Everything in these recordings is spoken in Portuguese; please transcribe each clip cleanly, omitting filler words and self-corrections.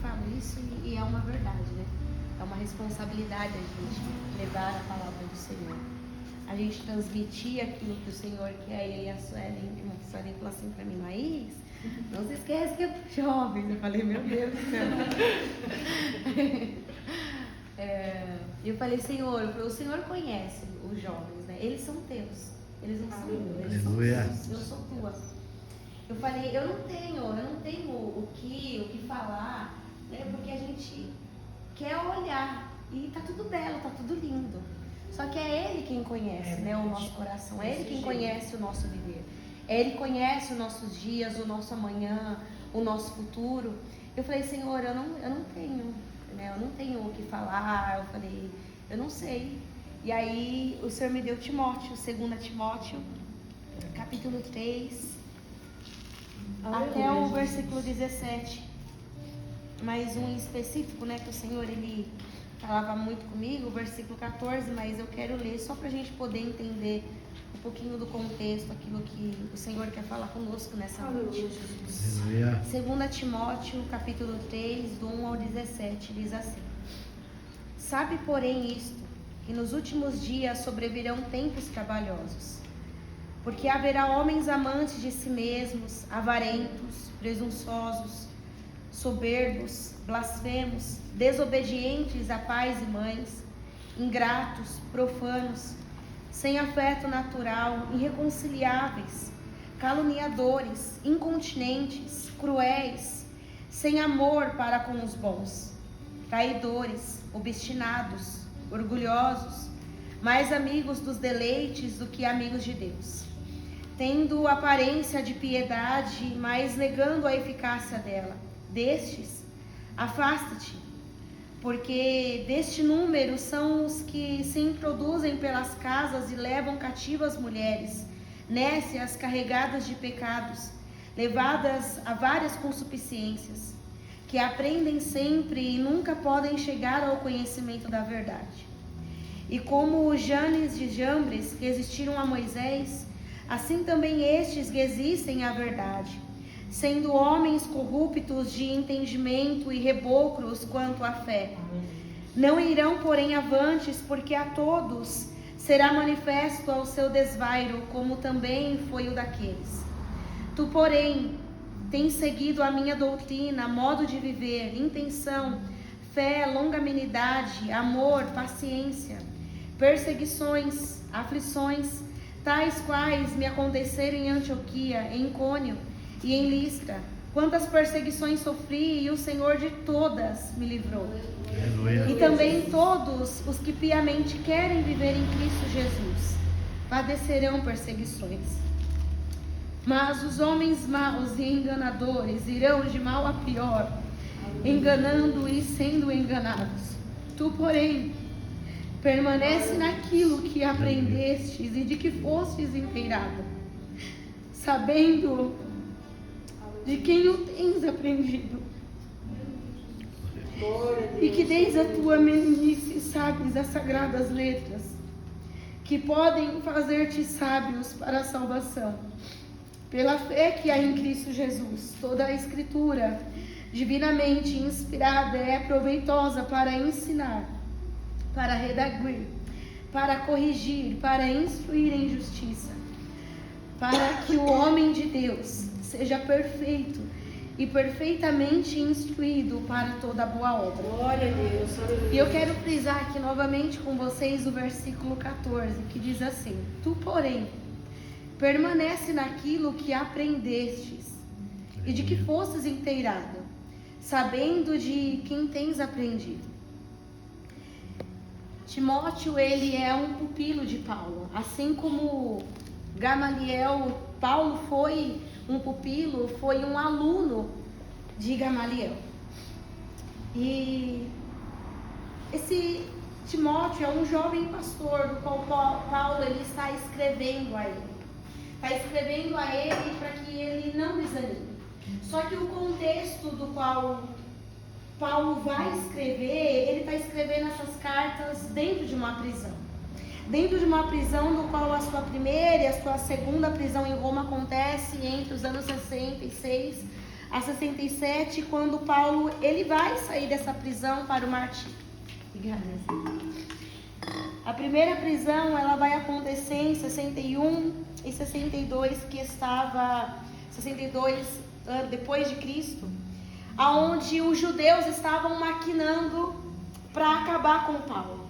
falo isso e é uma verdade, né? É uma responsabilidade a gente levar a palavra do Senhor. A gente transmitir aquilo que o Senhor quer. E a Suelen falou assim pra mim, Laís, não se esquece que é para jovens. Eu falei, meu Deus do céu. Eu falei, Senhor, o Senhor conhece os jovens, né? Eles são teus. Eles não são meus, eles são teus. Eu sou tua. Eu falei, eu não tenho o que falar, né? Porque a gente quer olhar e tá tudo belo, tá tudo lindo. Só que é Ele quem conhece, né, o nosso coração. É Ele quem conhece o nosso viver. Ele conhece os nossos dias, o nosso amanhã, o nosso futuro. Eu falei, Senhor, eu não tenho, né? Eu não tenho o que falar. Eu falei, eu não sei. E aí o Senhor me deu Timóteo, 2 Timóteo, capítulo 3, até o versículo 17. Mais um em específico, né, que o Senhor, Ele falava muito comigo, o versículo 14, mas eu quero ler só para a gente poder entender um pouquinho do contexto, aquilo que o Senhor quer falar conosco nessa noite. 2 Timóteo, capítulo 3, do 1 ao 17, diz assim: Sabe, porém, isto, que nos últimos dias sobrevirão tempos trabalhosos, porque haverá homens amantes de si mesmos, avarentos, presunçosos, soberbos, blasfemos, desobedientes a pais e mães, ingratos, profanos, sem afeto natural, irreconciliáveis, caluniadores, incontinentes, cruéis, sem amor para com os bons, traidores, obstinados, orgulhosos, mais amigos dos deleites do que amigos de Deus, tendo aparência de piedade, mas negando a eficácia dela. Destes, afasta-te, porque deste número são os que se introduzem pelas casas e levam cativas mulheres, nécias, carregadas de pecados, levadas a várias concupiscências, que aprendem sempre e nunca podem chegar ao conhecimento da verdade. E como os Janes de Jambres resistiram a Moisés, assim também estes resistem à verdade, sendo homens corruptos de entendimento e rebocros quanto à fé. Não irão, porém, avantes, porque a todos será manifesto ao seu desvairo, como também foi o daqueles. Tu, porém, tens seguido a minha doutrina, modo de viver, intenção, fé, longanimidade, amor, paciência, perseguições, aflições, tais quais me aconteceram em Antioquia, em Icônio e em Listra. Quantas perseguições sofri, e o Senhor de todas me livrou. Aleluia. E também todos os que piamente querem viver em Cristo Jesus padecerão perseguições. Mas os homens maus e enganadores irão de mal a pior, enganando e sendo enganados. Tu, porém, permanece naquilo que aprendestes e de que fostes inteirado, sabendo de quem o tens aprendido, e que desde a tua meninice sabes as sagradas letras, que podem fazer-te sábios para a salvação, pela fé que há em Cristo Jesus. Toda a Escritura, divinamente inspirada, é proveitosa para ensinar, para redarguir, para corrigir, para instruir em justiça, para que o homem de Deus seja perfeito e perfeitamente instruído para toda boa obra. Glória a Deus. Aleluia. E eu quero frisar aqui novamente com vocês o versículo 14, que diz assim: Tu, porém, permanece naquilo que aprendestes e de que fostes inteirado, sabendo de quem tens aprendido. Timóteo, ele é um pupilo de Paulo, assim como Gamaliel, Paulo foi um pupilo, foi um aluno de Gamaliel. E esse Timóteo é um jovem pastor do qual Paulo ele está escrevendo a ele. Está escrevendo a ele para que ele não desanime. Só que o contexto do qual Paulo vai escrever, ele está escrevendo essas cartas dentro de uma prisão. Dentro de uma prisão do qual a sua primeira e a sua segunda prisão em Roma acontece entre os anos 66 a 67, quando Paulo ele vai sair dessa prisão para o martírio. A primeira prisão ela vai acontecer em 61 e 62, que estava 62 depois de Cristo, aonde os judeus estavam maquinando para acabar com Paulo.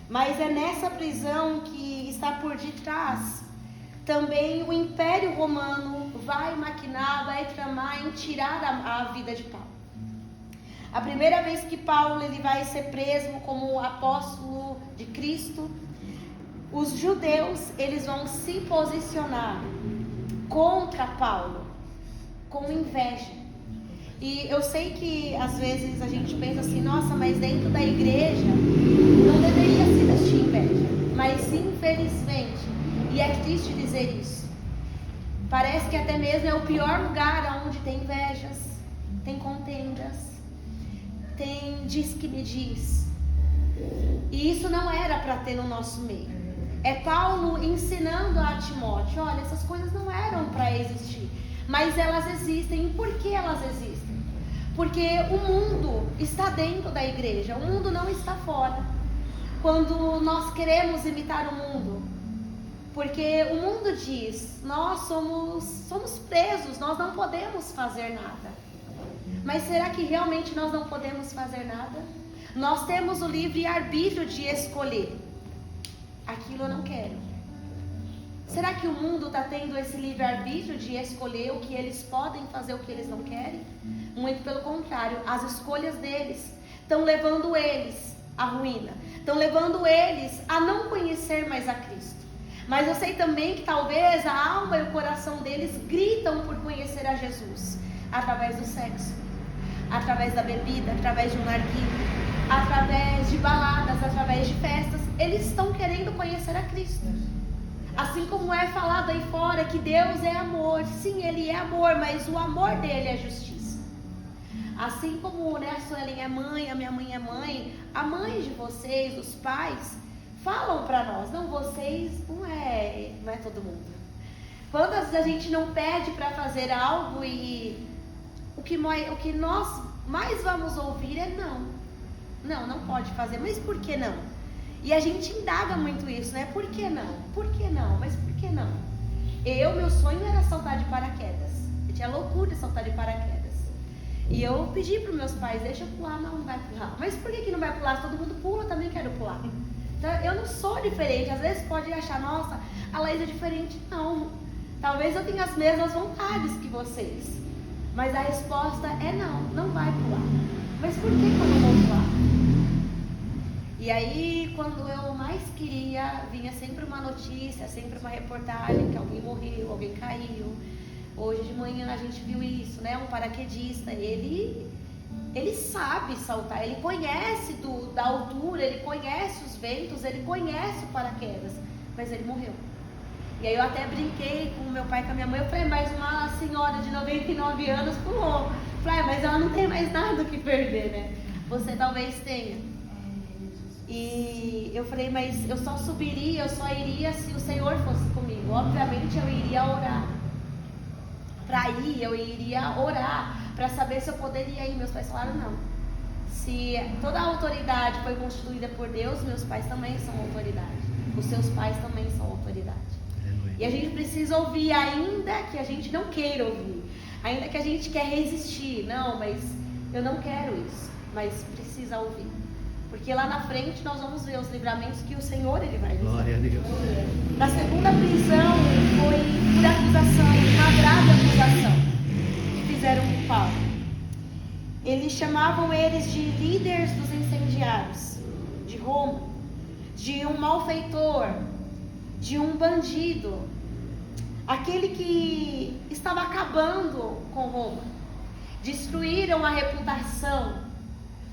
Mas é nessa prisão que está por detrás também o Império Romano vai maquinar, vai tramar em tirar a vida de Paulo. A primeira vez que Paulo ele vai ser preso como apóstolo de Cristo, os judeus eles vão se posicionar contra Paulo, com inveja. E eu sei que às vezes a gente pensa assim, nossa, mas dentro da igreja não deveria se existir inveja. Mas infelizmente, e é triste dizer isso, parece que até mesmo é o pior lugar onde tem invejas, tem contendas, tem diz que me diz. E isso não era para ter no nosso meio. É Paulo ensinando a Timóteo, olha, essas coisas não eram para existir, mas elas existem. E por que elas existem? Porque o mundo está dentro da igreja, o mundo não está fora. Quando nós queremos imitar o mundo, porque o mundo diz, nós somos presos, nós não podemos fazer nada. Mas será que realmente nós não podemos fazer nada? Nós temos o livre arbítrio de escolher. Aquilo eu não quero. Será que o mundo está tendo esse livre arbítrio de escolher o que eles podem fazer, o que eles não querem? Muito pelo contrário, as escolhas deles estão levando eles à ruína, estão levando eles a não conhecer mais a Cristo. Mas eu sei também que talvez a alma e o coração deles gritam por conhecer a Jesus, através do sexo, através da bebida, através de um narguilé, através de baladas, através de festas. Eles estão querendo conhecer a Cristo. Assim como é falado aí fora que Deus é amor. Sim, Ele é amor, mas o amor dele é justiça. Assim como, né, a Suelen é mãe, a minha mãe é mãe, a mãe de vocês, os pais, falam para nós, não, vocês não é todo mundo. Quantas vezes a gente não pede para fazer algo e o que nós mais vamos ouvir é não pode fazer, mas por que não? E a gente indaga muito isso, né? Por que não? Por que não? Mas por que não? Meu sonho era saltar de paraquedas. Eu tinha loucura de saltar de paraquedas. E eu pedi para os meus pais, deixa eu pular. Não vai pular. Mas por que não vai pular? Todo mundo pula, eu também quero pular. Então, eu não sou diferente. Às vezes pode achar, nossa, a Laís é diferente. Não. Talvez eu tenha as mesmas vontades que vocês. Mas a resposta é não vai pular. Mas por que eu não vou pular? E aí, quando eu mais queria, vinha sempre uma notícia, sempre uma reportagem que alguém morreu, alguém caiu. Hoje de manhã a gente viu isso, né? Um paraquedista, ele sabe saltar, ele conhece da altura, ele conhece os ventos, ele conhece o paraquedas, mas ele morreu. E aí eu até brinquei com o meu pai e com a minha mãe, eu falei, mas uma senhora de 99 anos pulou. Eu falei, mas ela não tem mais nada o que perder, né? Você talvez tenha. E eu falei, mas eu só iria se o Senhor fosse comigo. Obviamente eu iria orar. Para ir, eu iria orar, para saber se eu poderia ir. Meus pais falaram, não. Se toda a autoridade foi constituída por Deus, meus pais também são autoridade. Os seus pais também são autoridade. E a gente precisa ouvir, ainda que a gente não queira ouvir. Ainda que a gente quer resistir. Não, mas eu não quero isso. Mas precisa ouvir. Porque lá na frente nós vamos ver os livramentos que o Senhor ele vai nos dar. Glória a Deus. Na segunda prisão foi por acusação, uma grave acusação que fizeram com Paulo. Eles chamavam eles de líderes dos incendiários de Roma, de um malfeitor, de um bandido, aquele que estava acabando com Roma. Destruíram a reputação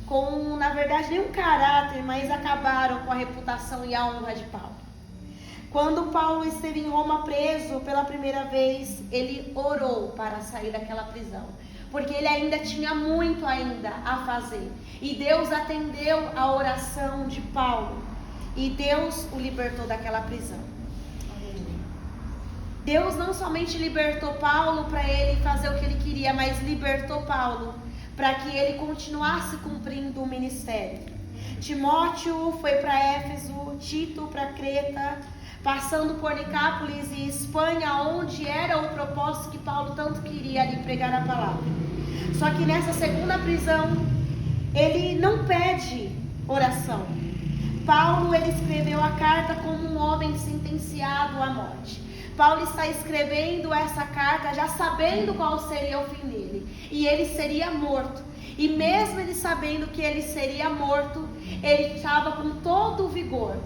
com, na verdade, nem um caráter, mas acabaram com a reputação e a honra de Paulo. Quando Paulo esteve em Roma preso pela primeira vez, ele orou para sair daquela prisão, porque ele ainda tinha muito a fazer. E Deus atendeu a oração de Paulo, e Deus o libertou daquela prisão. Deus não somente libertou Paulo para ele fazer o que ele queria, mas libertou Paulo para que ele continuasse cumprindo o ministério. Timóteo foi para Éfeso, Tito para Creta, passando por Nicápolis e Espanha, onde era o propósito que Paulo tanto queria ali pregar a palavra. Só que nessa segunda prisão, ele não pede oração. Paulo, ele escreveu a carta como um homem sentenciado à morte. Paulo está escrevendo essa carta já sabendo qual seria o fim dele. E ele seria morto. E mesmo ele sabendo que ele seria morto, ele estava com todo o vigor.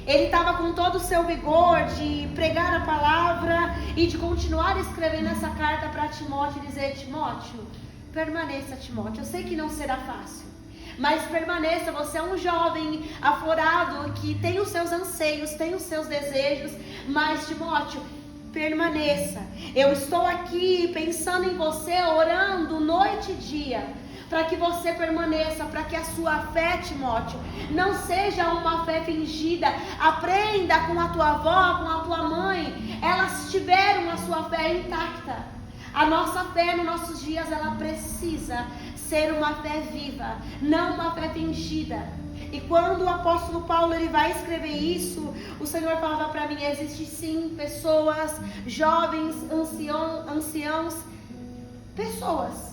Ele estava com todo o seu vigor de pregar a palavra e de continuar escrevendo essa carta para Timóteo e dizer: Timóteo, permaneça, Timóteo. Eu sei que não será fácil, mas permaneça. Você é um jovem aflorado que tem os seus anseios, tem os seus desejos, mas Timóteo, permaneça. Eu estou aqui pensando em você, orando noite e dia, para que você permaneça, para que a sua fé, Timóteo, não seja uma fé fingida. Aprenda com a tua avó, com a tua mãe, elas tiveram a sua fé intacta. A nossa fé nos nossos dias, ela precisa ser uma fé viva, não uma fé fingida. E quando o apóstolo Paulo ele vai escrever isso, o Senhor falava para mim: existe sim pessoas, jovens, anciãos, pessoas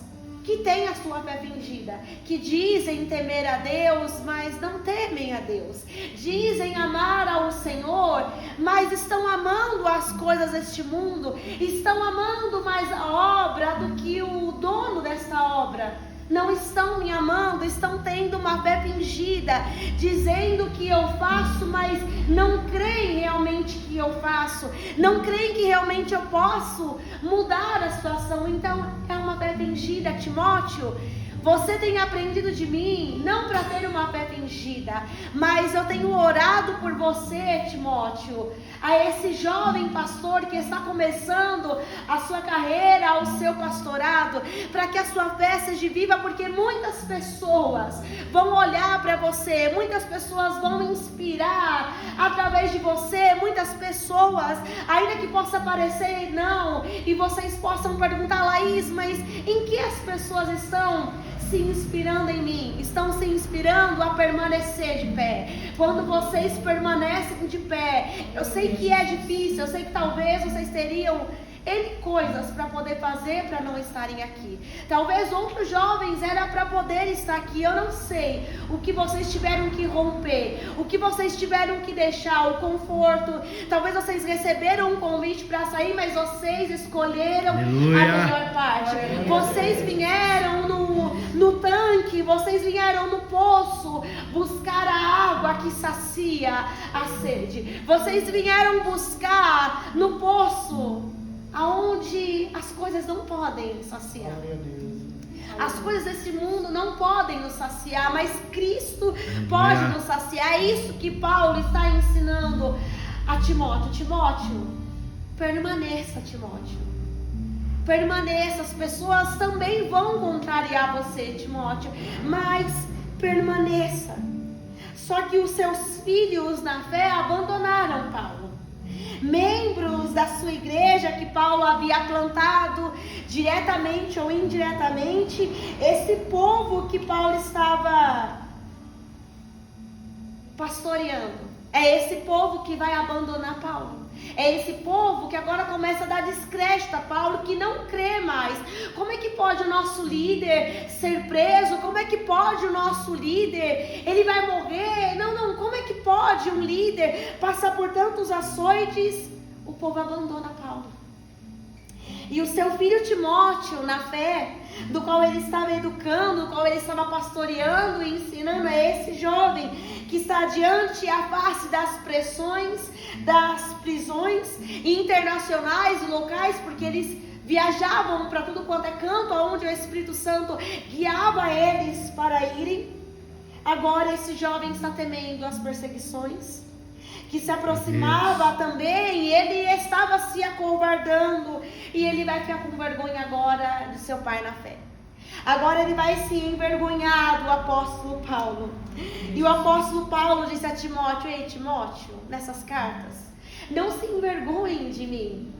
que têm a sua fé fingida, que dizem temer a Deus, mas não temem a Deus. Dizem amar ao Senhor, mas estão amando as coisas deste mundo, estão amando mais a obra do que o dono desta obra. Não estão me amando, estão tendo uma fé fingida, dizendo que eu faço, mas não creem realmente que eu faço, não creem que realmente eu posso mudar a situação. Então é uma fé fingida. Timóteo, você tem aprendido de mim, não para ter uma fé fingida, mas eu tenho orado por você, Timóteo, a esse jovem pastor que está começando a sua carreira, o seu pastorado, para que a sua fé seja viva, porque muitas pessoas vão olhar para você, muitas pessoas vão inspirar através de você, muitas pessoas, ainda que possa parecer não, e vocês possam perguntar: Laís, mas em que as pessoas estão se inspirando em mim? Estão se inspirando a permanecer de pé. Quando vocês permanecem de pé, eu sei que é difícil, eu sei que talvez vocês teriam N coisas para poder fazer para não estarem aqui. Talvez outros jovens era para poder estar aqui. Eu não sei o que vocês tiveram que romper, o que vocês tiveram que deixar, o conforto. Talvez vocês receberam um convite para sair, mas vocês escolheram Aleluia. A melhor parte. Aleluia. Vocês vieram no tanque, vocês vieram no poço buscar a água que sacia a sede. Vocês vieram buscar no poço aonde as coisas não podem saciar. As coisas desse mundo não podem nos saciar, mas Cristo pode nos saciar. É isso que Paulo está ensinando a Timóteo. Timóteo, permaneça, Timóteo. Permaneça. As pessoas também vão contrariar você, Timóteo, mas permaneça. Só que os seus filhos na fé abandonaram Paulo. Membros da sua igreja que Paulo havia plantado, diretamente ou indiretamente, esse povo que Paulo estava pastoreando, é esse povo que vai abandonar Paulo. É esse povo que agora começa a dar descrédito a Paulo, que não crê mais. Como é que pode o nosso líder ser preso? Como é que pode o nosso líder, ele vai morrer? Não, como é que pode um líder passar por tantos açoites? O povo abandona Paulo. E o seu filho Timóteo, na fé, do qual ele estava educando, do qual ele estava pastoreando e ensinando, é esse jovem que está diante a face das pressões, das prisões internacionais e locais, porque eles viajavam para tudo quanto é canto, onde o Espírito Santo guiava eles para irem. Agora esse jovem está temendo as perseguições que se aproximava também, ele estava se acovardando, e ele vai ficar com vergonha agora de seu pai na fé. Agora ele vai se envergonhar do apóstolo Paulo. E o apóstolo Paulo disse a Timóteo: ei, Timóteo, nessas cartas, não se envergonhem de mim.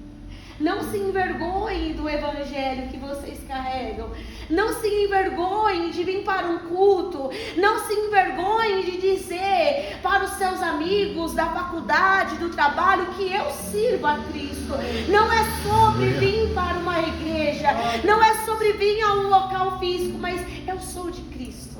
Não se envergonhem do evangelho que vocês carregam. Não se envergonhem de vir para um culto. Não se envergonhem de dizer para os seus amigos da faculdade, do trabalho, que eu sirvo a Cristo. Não é sobre vir para uma igreja. Não é sobre vir a um local físico, mas eu sou de Cristo.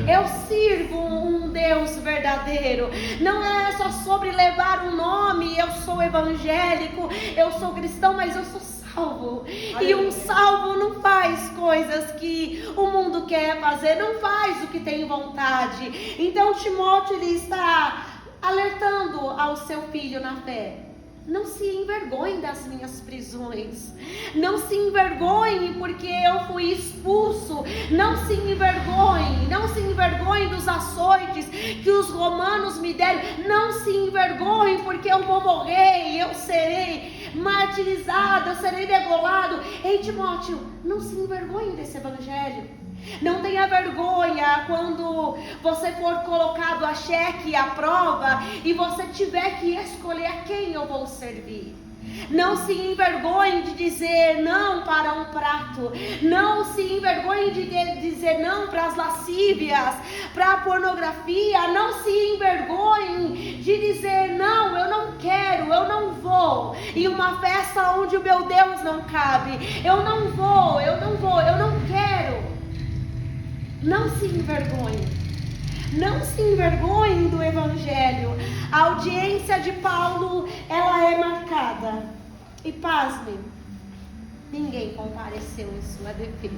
Eu sirvo um Deus verdadeiro. Não é só sobre levar um nome. Eu sou evangélico, eu sou cristão, mas eu sou salvo. E um salvo não faz coisas que o mundo quer fazer, não faz o que tem vontade. Então Timóteo, ele está alertando ao seu filho na fé: não se envergonhe das minhas prisões. Não se envergonhe porque eu fui expulso. Não se envergonhe. Não se envergonhe dos açoites que os romanos me deram. Não se envergonhe porque eu vou morrer e eu serei martirizado, eu serei degolado. Ei, Timóteo, não se envergonhe desse evangelho. Não tenha vergonha quando você for colocado a xeque, à prova, e você tiver que escolher a quem eu vou servir. Não se envergonhe de dizer não para um prato. Não se envergonhe de dizer não para as lascívias, para a pornografia. Não se envergonhe de dizer não, eu não quero, eu não vou em uma festa onde o meu Deus não cabe. Eu não vou, eu não quero. Não se envergonhe. Não se envergonhem do evangelho. A audiência de Paulo, ela é marcada. E pasmem, ninguém compareceu em sua defesa.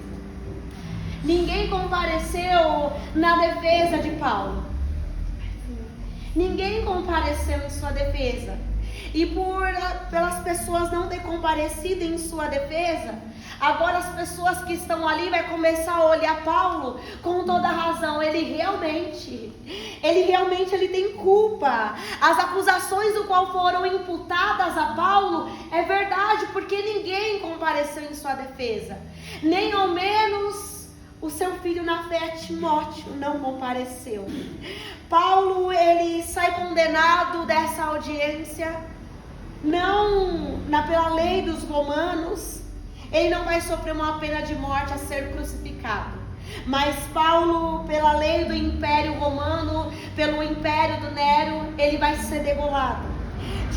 Ninguém compareceu na defesa de Paulo. Ninguém compareceu em sua defesa. E pelas pessoas não ter comparecido em sua defesa, agora as pessoas que estão ali vai começar a olhar Paulo com toda razão. Ele realmente tem culpa. As acusações do qual foram imputadas a Paulo é verdade, porque ninguém compareceu em sua defesa. Nem ao menos o seu filho na fé, Timóteo, não compareceu. Paulo, ele sai condenado dessa audiência, não pela lei dos romanos. Ele não vai sofrer uma pena de morte a ser crucificado. Mas Paulo, pela lei do Império Romano, pelo Império do Nero, ele vai ser degolado.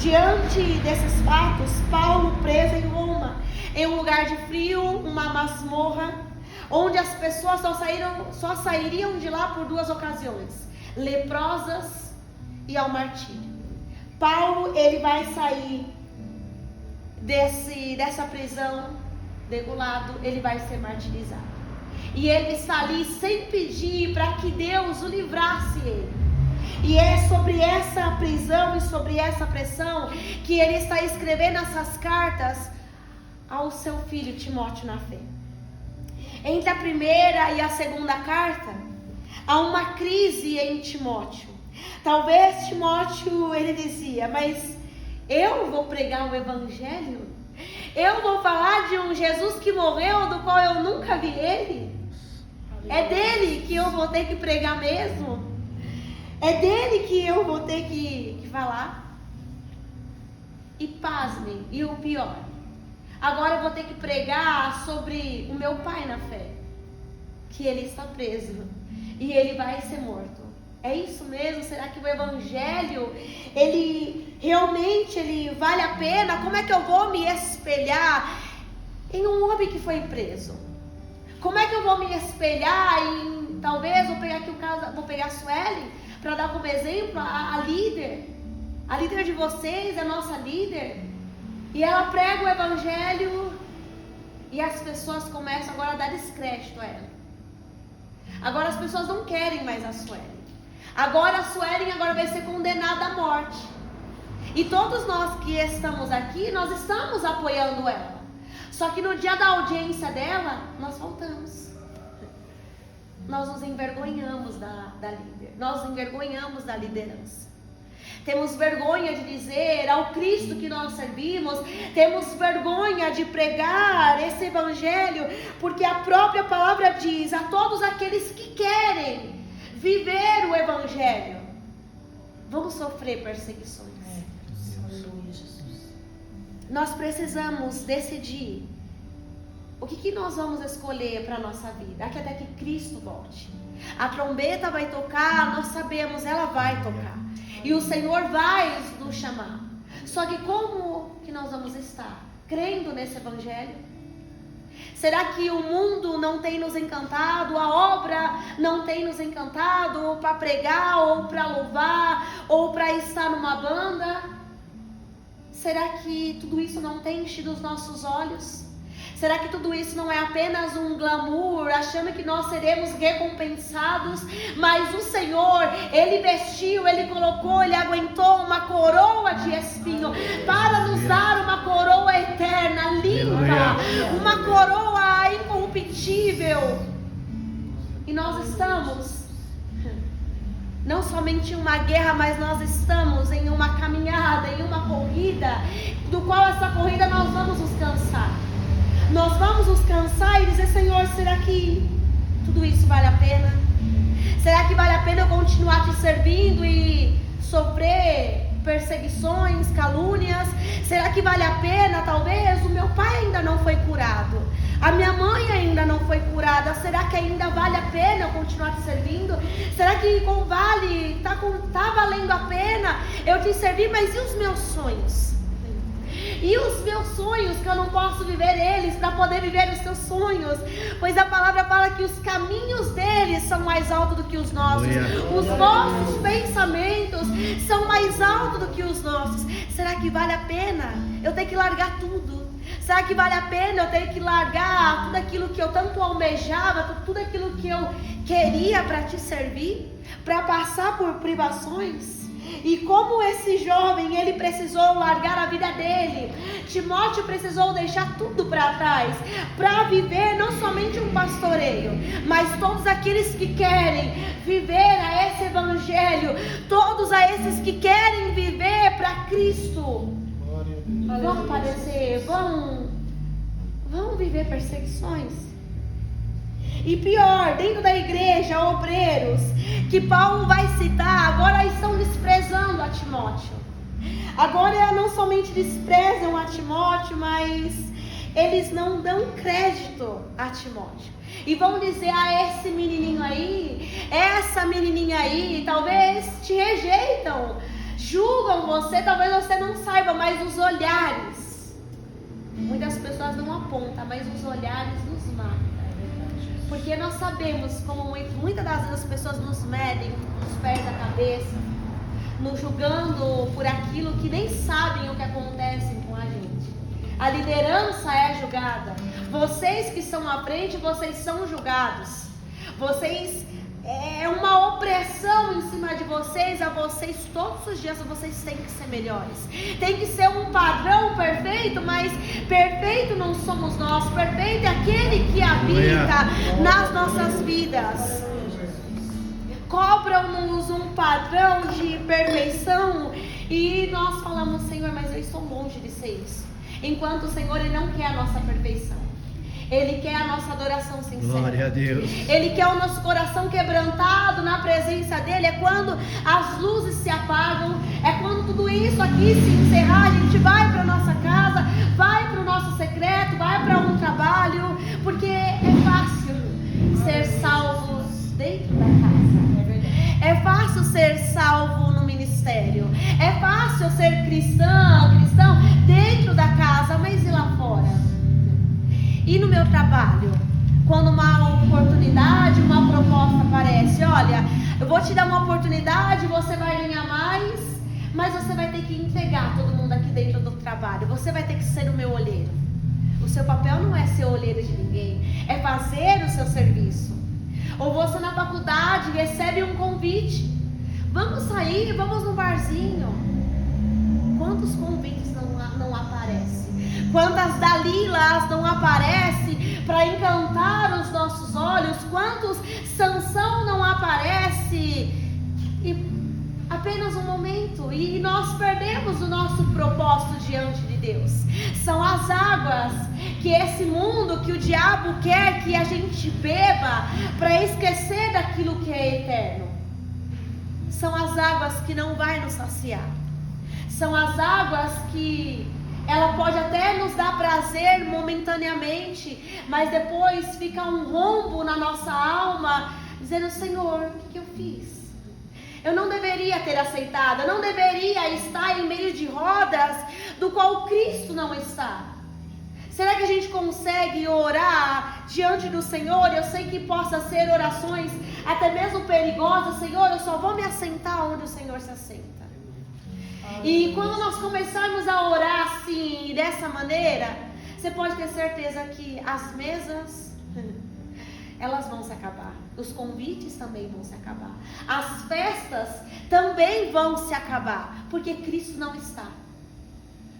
Diante desses fatos, Paulo preso em Roma, em um lugar de frio, uma masmorra, onde as pessoas só sairiam de lá por duas ocasiões: leprosas e ao martírio. Paulo, ele vai sair dessa prisão degolado, ele vai ser martirizado. E ele está ali sem pedir para que Deus o livrasse ele. E é sobre essa prisão e sobre essa pressão que ele está escrevendo essas cartas ao seu filho Timóteo na fé. Entre a primeira e a segunda carta, há uma crise em Timóteo. Talvez Timóteo, ele dizia: mas eu vou pregar o evangelho? Eu vou falar de um Jesus que morreu, do qual eu nunca vi ele? É dele que eu vou ter que pregar mesmo? É dele que eu vou ter que falar? E pasmem, e o pior, agora eu vou ter que pregar sobre o meu pai na fé, que ele está preso e ele vai ser morto. É isso mesmo? Será que o evangelho, ele realmente vale a pena? Como é que eu vou me espelhar em um homem que foi preso? Como é que eu vou me espelhar em, talvez, vou pegar aqui o caso, vou pegar a Sueli para dar como exemplo, a líder de vocês, a nossa líder, e ela prega o evangelho e as pessoas começam agora a dar descrédito a ela. Agora as pessoas não querem mais a Sueli. Agora a Sueli vai ser condenada à morte. E todos nós que estamos aqui, nós estamos apoiando ela. Só que no dia da audiência dela, nós faltamos. Nós nos envergonhamos da líder. Nós nos envergonhamos da liderança. Temos vergonha de dizer ao Cristo que nós servimos. Temos vergonha de pregar esse evangelho, porque a própria palavra diz: a todos aqueles que querem viver o evangelho vão sofrer perseguições. nós precisamos decidir o que nós vamos escolher para a nossa vida, até que Cristo volte. A trombeta vai tocar, nós sabemos, ela vai tocar. E o Senhor vai nos chamar. Só que como que nós vamos estar? Crendo nesse evangelho? Será que o mundo não tem nos encantado? A obra não tem nos encantado? Para pregar, ou para louvar, ou para estar numa banda? Será que tudo isso não tem enchido os nossos olhos? Será que tudo isso não é apenas um glamour, achando que nós seremos recompensados? Mas o Senhor, Ele vestiu, Ele colocou, Ele aguentou uma coroa de espinho para nos dar uma coroa eterna, limpa, uma coroa incorruptível. E nós estamos não somente em uma guerra, mas nós estamos em uma caminhada, em uma corrida, do qual essa corrida nós vamos nos cansar. Nós vamos nos cansar e dizer: Senhor, será que tudo isso vale a pena? Será que vale a pena eu continuar te servindo e sofrer perseguições, calúnias? Será que vale a pena? Talvez o meu pai ainda não foi curado, a minha mãe ainda não foi curada. Será que ainda vale a pena eu continuar te servindo? Será que tá valendo a pena eu te servir? Mas e os meus sonhos? E os meus sonhos, que eu não posso viver eles para poder viver os teus sonhos? Pois a palavra fala que os caminhos deles são mais altos do que os nossos. Os nossos pensamentos são mais altos do que os nossos. Será que vale a pena eu ter que largar tudo? Será que vale a pena eu ter que largar tudo aquilo que eu tanto almejava, tudo aquilo que eu queria para te servir? Para passar por privações? E como esse jovem, ele precisou largar a vida dele, Timóteo precisou deixar tudo para trás, para viver não somente um pastoreio, mas todos aqueles que querem viver a esse evangelho, todos a esses que querem viver para Cristo, vão padecer, vão viver perseguições. E pior, dentro da igreja, obreiros, que Paulo vai citar, agora estão desprezando a Timóteo. Agora não somente desprezam a Timóteo, mas eles não dão crédito a Timóteo. E vão dizer: esse menininho aí, essa menininha aí, talvez te rejeitam, julgam você, talvez você não saiba, mas os olhares, muitas pessoas não apontam, mas os olhares nos matam. Porque nós sabemos como muitas das vezes as pessoas nos medem nos pés da cabeça, nos julgando por aquilo que nem sabem o que acontece com a gente. A liderança é julgada. Vocês que estão à frente, vocês são julgados. É uma opressão em cima de vocês, a vocês todos os dias vocês têm que ser melhores. Tem que ser um padrão perfeito, mas perfeito não somos nós, perfeito é aquele que habita nas nossas vidas. Cobram-nos um padrão de perfeição e nós falamos: Senhor, mas eu estou longe de ser isso. Enquanto o Senhor, Ele não quer a nossa perfeição. Ele quer a nossa adoração sincera. Glória a Deus. Ele quer o nosso coração quebrantado na presença dEle. É quando as luzes se apagam. É quando tudo isso aqui se encerrar. A gente vai para a nossa casa, vai para o nosso secreto, vai para um trabalho. Porque é fácil ser salvo dentro da casa. É fácil ser salvo no ministério. É fácil ser cristão dentro da casa. Mas e lá fora? E no meu trabalho, quando uma oportunidade, uma proposta aparece: olha, eu vou te dar uma oportunidade, você vai ganhar mais, mas você vai ter que entregar todo mundo aqui dentro do trabalho, você vai ter que ser o meu olheiro. O seu papel não é ser olheiro de ninguém, é fazer o seu serviço. Ou você na faculdade recebe um convite: vamos sair, vamos no barzinho. Quantos convites não aparecem? Quantas Dalilas não aparecem para encantar os nossos olhos? Quantos Sansão não aparece? E apenas um momento e nós perdemos o nosso propósito diante de Deus. São as águas que esse mundo, que o diabo quer que a gente beba para esquecer daquilo que é eterno. São as águas que não vai nos saciar. São as águas que ela pode até nos dar prazer momentaneamente, mas depois fica um rombo na nossa alma, dizendo: Senhor, o que eu fiz? Eu não deveria ter aceitado, eu não deveria estar em meio de rodas do qual Cristo não está. Será que a gente consegue orar diante do Senhor? Eu sei que possa ser orações até mesmo perigosas. Senhor, eu só vou me assentar onde o Senhor se assenta. E quando nós começarmos a orar assim, dessa maneira, você pode ter certeza que as mesas, elas vão se acabar. Os convites também vão se acabar. As festas também vão se acabar, porque Cristo não está.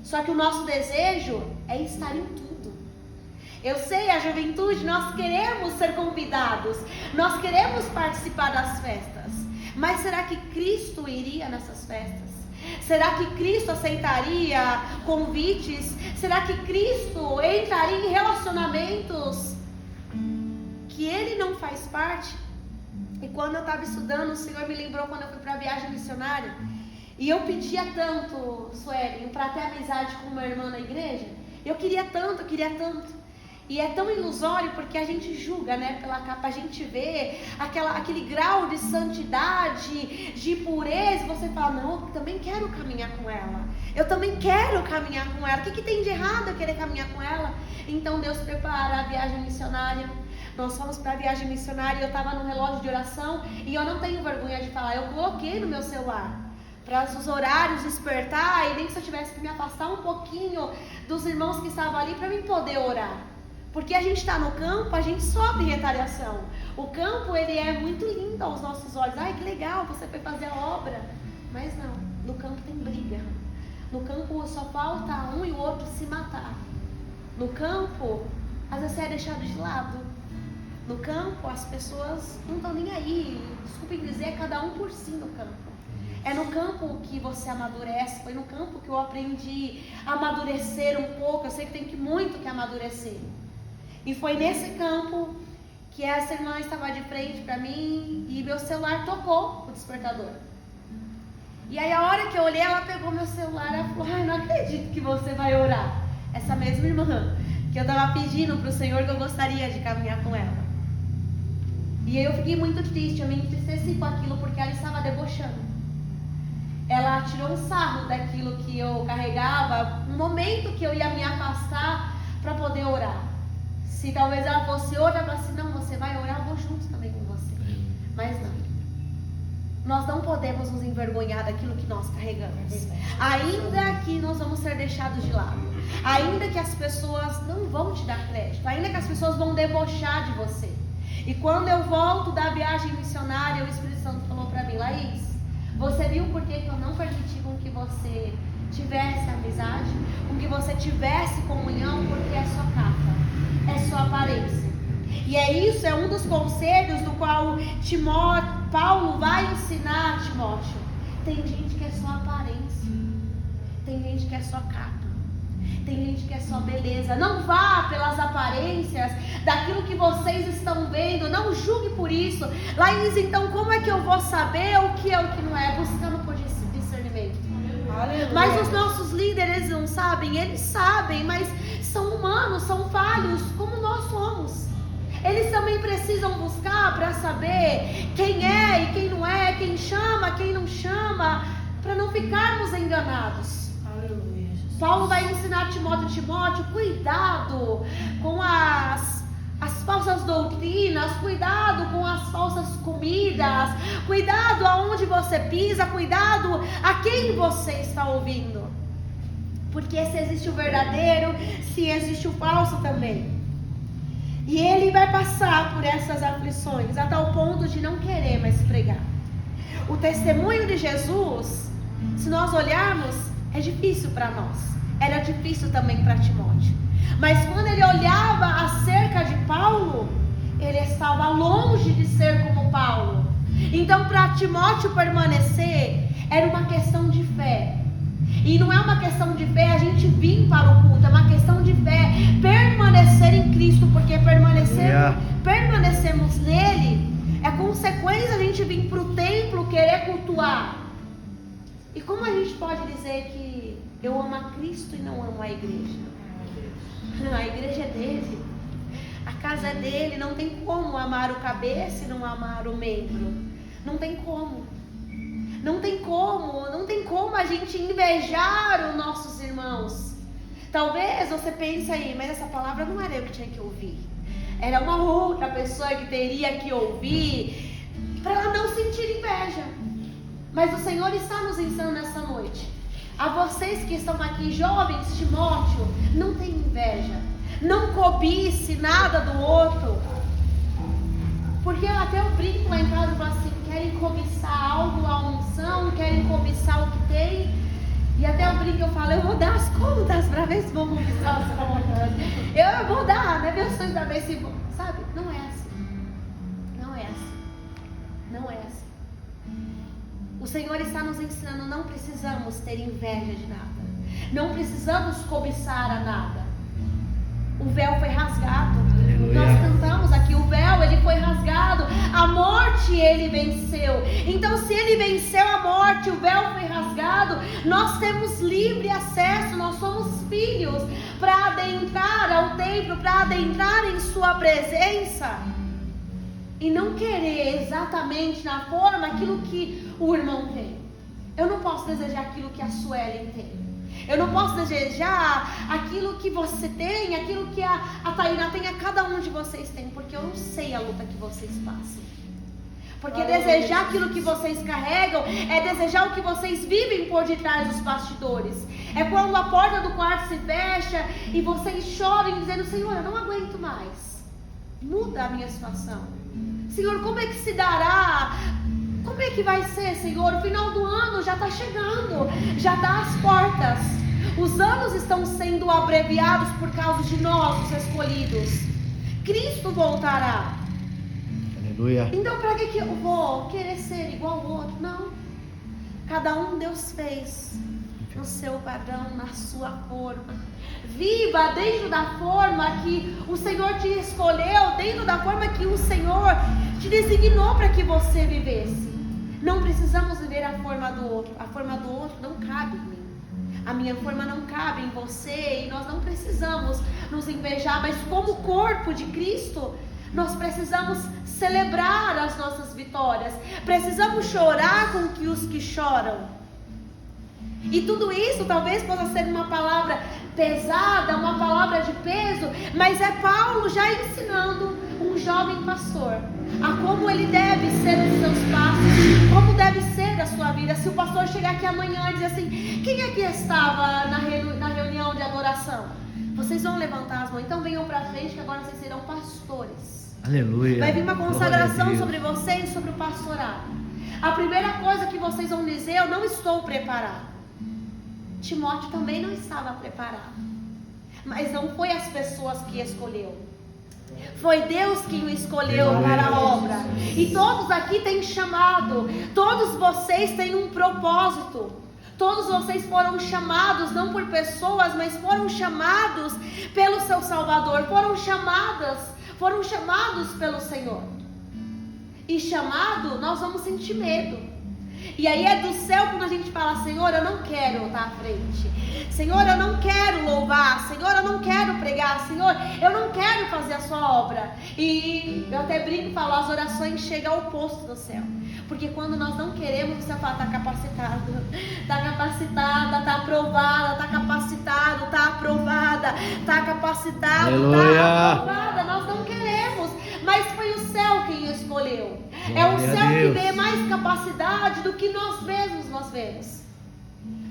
Só que o nosso desejo é estar em tudo. Eu sei, a juventude, nós queremos ser convidados, nós queremos participar das festas. Mas será que Cristo iria nessas festas? Será que Cristo aceitaria convites? Será que Cristo entraria em relacionamentos que Ele não faz parte? E quando eu estava estudando, o Senhor me lembrou quando eu fui para a viagem missionária. E eu pedia tanto, Sueli, para ter amizade com uma irmã na igreja. Eu queria tanto, E é tão ilusório porque a gente julga, né, pela capa, a gente vê aquele grau de santidade, de pureza, e você fala: não, eu também quero caminhar com ela. Eu também quero caminhar com ela. O que tem de errado eu querer caminhar com ela? Então Deus prepara a viagem missionária. Nós fomos para a viagem missionária e eu estava no relógio de oração, e eu não tenho vergonha de falar, eu coloquei no meu celular para os horários despertar, e nem se eu tivesse que me afastar um pouquinho dos irmãos que estavam ali para mim poder orar. Porque a gente está no campo, a gente sofre retaliação. O campo, ele é muito lindo aos nossos olhos. Ai, que legal, você foi fazer a obra. Mas não, no campo tem briga. No campo só falta um e o outro se matar. No campo, às vezes você é deixado de lado. No campo, as pessoas não estão nem aí. Desculpem dizer, é cada um por si no campo. É no campo que você amadurece. Foi no campo que eu aprendi a amadurecer um pouco. Eu sei que tem muito que amadurecer. E foi nesse campo que essa irmã estava de frente para mim e meu celular tocou o despertador. E aí a hora que eu olhei, ela pegou meu celular e falou: ai, não acredito que você vai orar. Essa mesma irmã que eu estava pedindo para o Senhor que eu gostaria de caminhar com ela. E aí eu fiquei muito triste, eu me entristeci com aquilo porque ela estava debochando. Ela tirou um sarro daquilo que eu carregava, um momento que eu ia me afastar para poder orar. Se talvez ela fosse outra, ela falasse: não, você vai orar, eu vou junto também com você. Mas não. Nós não podemos nos envergonhar daquilo que nós carregamos. Ainda que nós vamos ser deixados de lado. Ainda que as pessoas não vão te dar crédito. Ainda que as pessoas vão debochar de você. E quando eu volto da viagem missionária, o Espírito Santo falou para mim: Laís, você viu por que eu não permiti com que você tivesse amizade? Com que você tivesse comunhão? Porque é só capa. É só aparência. E é isso, é um dos conselhos do qual Paulo vai ensinar a Timóteo. Tem gente que é só aparência. Tem gente que é só capa. Tem gente que é só beleza. Não vá pelas aparências daquilo que vocês estão vendo. Não julgue por isso. Laís, então como é que eu vou saber o que é o que não é? Buscando por discernimento. Aleluia. Mas os nossos líderes não sabem. Eles sabem, mas são humanos, são falhos, como nós somos. Eles também precisam buscar para saber quem é e quem não é, quem chama, quem não chama, para não ficarmos enganados. Aleluia. Paulo vai ensinar Timóteo, cuidado com as falsas doutrinas, cuidado com as falsas comidas, cuidado aonde você pisa, cuidado a quem você está ouvindo. Porque se existe o verdadeiro, se existe o falso também. E ele vai passar por essas aflições a tal ponto de não querer mais pregar. O testemunho de Jesus, se nós olharmos, é difícil para nós. Era difícil também para Timóteo. Mas quando ele olhava acerca de Paulo, ele estava longe de ser como Paulo. Então, para Timóteo permanecer, era uma questão de fé. E não é uma questão de fé a gente vir para o culto, é uma questão de fé permanecer em Cristo, porque permanecemos nele é consequência a gente vir para o templo querer cultuar. E como a gente pode dizer que Eu amo a Cristo e não amo a igreja. A igreja é dele. A casa é dele. Não tem como amar o cabeça e não amar o membro. Não tem como. Não tem como a gente invejar os nossos irmãos. Talvez você pense aí, mas essa palavra não era eu que tinha que ouvir. Era uma outra pessoa que teria que ouvir, para ela não sentir inveja. Mas o Senhor está nos ensinando nessa noite. A vocês que estão aqui, jovens, Timóteo, não tem inveja. Não cobice nada do outro. Porque até eu brinco lá em casa e falo assim, querem cobiçar algo, a unção, querem cobiçar o que tem. E até eu brinco, eu falo, eu vou dar as contas para ver se vão cobiçar as contas. Eu vou dar, né, meus sonhos para ver se vão. Sabe, não é assim. Não é assim. Não é assim. O Senhor está nos ensinando, não precisamos ter inveja de nada. Não precisamos cobiçar a nada. O véu foi rasgado. Aleluia. Nós cantamos aqui, o véu ele foi rasgado. A morte ele venceu. Então se ele venceu a morte, o véu foi rasgado, nós temos livre acesso. Nós somos filhos para adentrar ao templo, para adentrar em sua presença. E não querer exatamente na forma aquilo que o irmão tem. Eu não posso desejar aquilo que a Suelen tem. Eu não posso desejar aquilo que você tem, aquilo que a Tainá tem, a cada um de vocês tem, porque eu não sei a luta que vocês passam. Porque desejar aquilo que vocês carregam é desejar o que vocês vivem por detrás dos bastidores. É quando a porta do quarto se fecha e vocês choram dizendo, Senhor, eu não aguento mais. Muda a minha situação. Senhor, como é que se dará? Como é que vai ser, Senhor? O final do ano já está chegando, já está às portas. Os anos estão sendo abreviados por causa de nós, os escolhidos. Cristo voltará. Aleluia. Então, para que eu vou querer ser igual ao outro? Não. Cada um Deus fez no seu padrão, na sua forma. Viva dentro da forma que o Senhor te escolheu, dentro da forma que o Senhor te designou para que você vivesse. Não precisamos viver a forma do outro. A forma do outro não cabe em mim. A minha forma não cabe em você. E nós não precisamos nos invejar. Mas como corpo de Cristo, nós precisamos celebrar as nossas vitórias. Precisamos chorar com os que choram. E tudo isso talvez possa ser uma palavra pesada, uma palavra de peso, mas é Paulo já ensinando um jovem pastor a como ele deve ser os seus passos, como deve ser a sua vida. Se o pastor chegar aqui amanhã e dizer assim, quem aqui estava na reunião de adoração? Vocês vão levantar as mãos, então venham para frente que agora vocês serão pastores. Aleluia. Vai vir uma consagração sobre vocês, sobre o pastorado. A primeira coisa que vocês vão dizer, eu não estou preparado. Timóteo também não estava preparado, mas não foi as pessoas que escolheu, foi Deus quem o escolheu para a obra. E todos aqui têm chamado, todos vocês têm um propósito, todos vocês foram chamados não por pessoas, mas foram chamados pelo seu Salvador, foram chamados pelo Senhor. E chamado, nós vamos sentir medo. E aí é do céu quando a gente fala, Senhor, eu não quero estar à frente. Senhor, eu não quero louvar. Senhor, eu não quero pregar. Senhor, eu não quero fazer a sua obra. E eu até brinco e falo, as orações chegam ao posto do céu. Porque quando nós não queremos, você fala, está capacitado. Está capacitada, está aprovada, está capacitado, está aprovada, está capacitado, está aprovada. Nós não queremos, mas foi o céu quem escolheu. É o céu que vê mais capacidade do que nós mesmos nós vemos.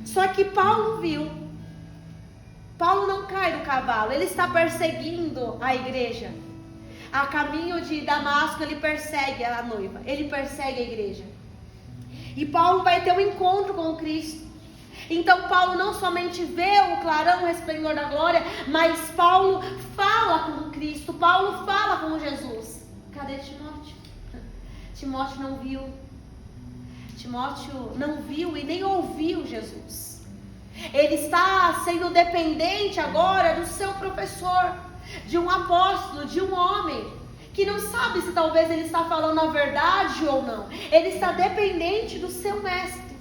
Só que Paulo viu. Paulo não cai do cavalo, ele está perseguindo a igreja. A caminho de Damasco, ele persegue a noiva, ele persegue a igreja. E Paulo vai ter um encontro com Cristo. Então Paulo não somente vê o clarão, o resplendor da glória, mas Paulo fala com Cristo, Paulo fala com Jesus. Cadê Timóteo? Timóteo não viu. Timóteo não viu e nem ouviu Jesus. Ele está sendo dependente agora do seu professor, de um apóstolo, de um homem que não sabe se talvez ele está falando a verdade ou não. Ele está dependente do seu mestre.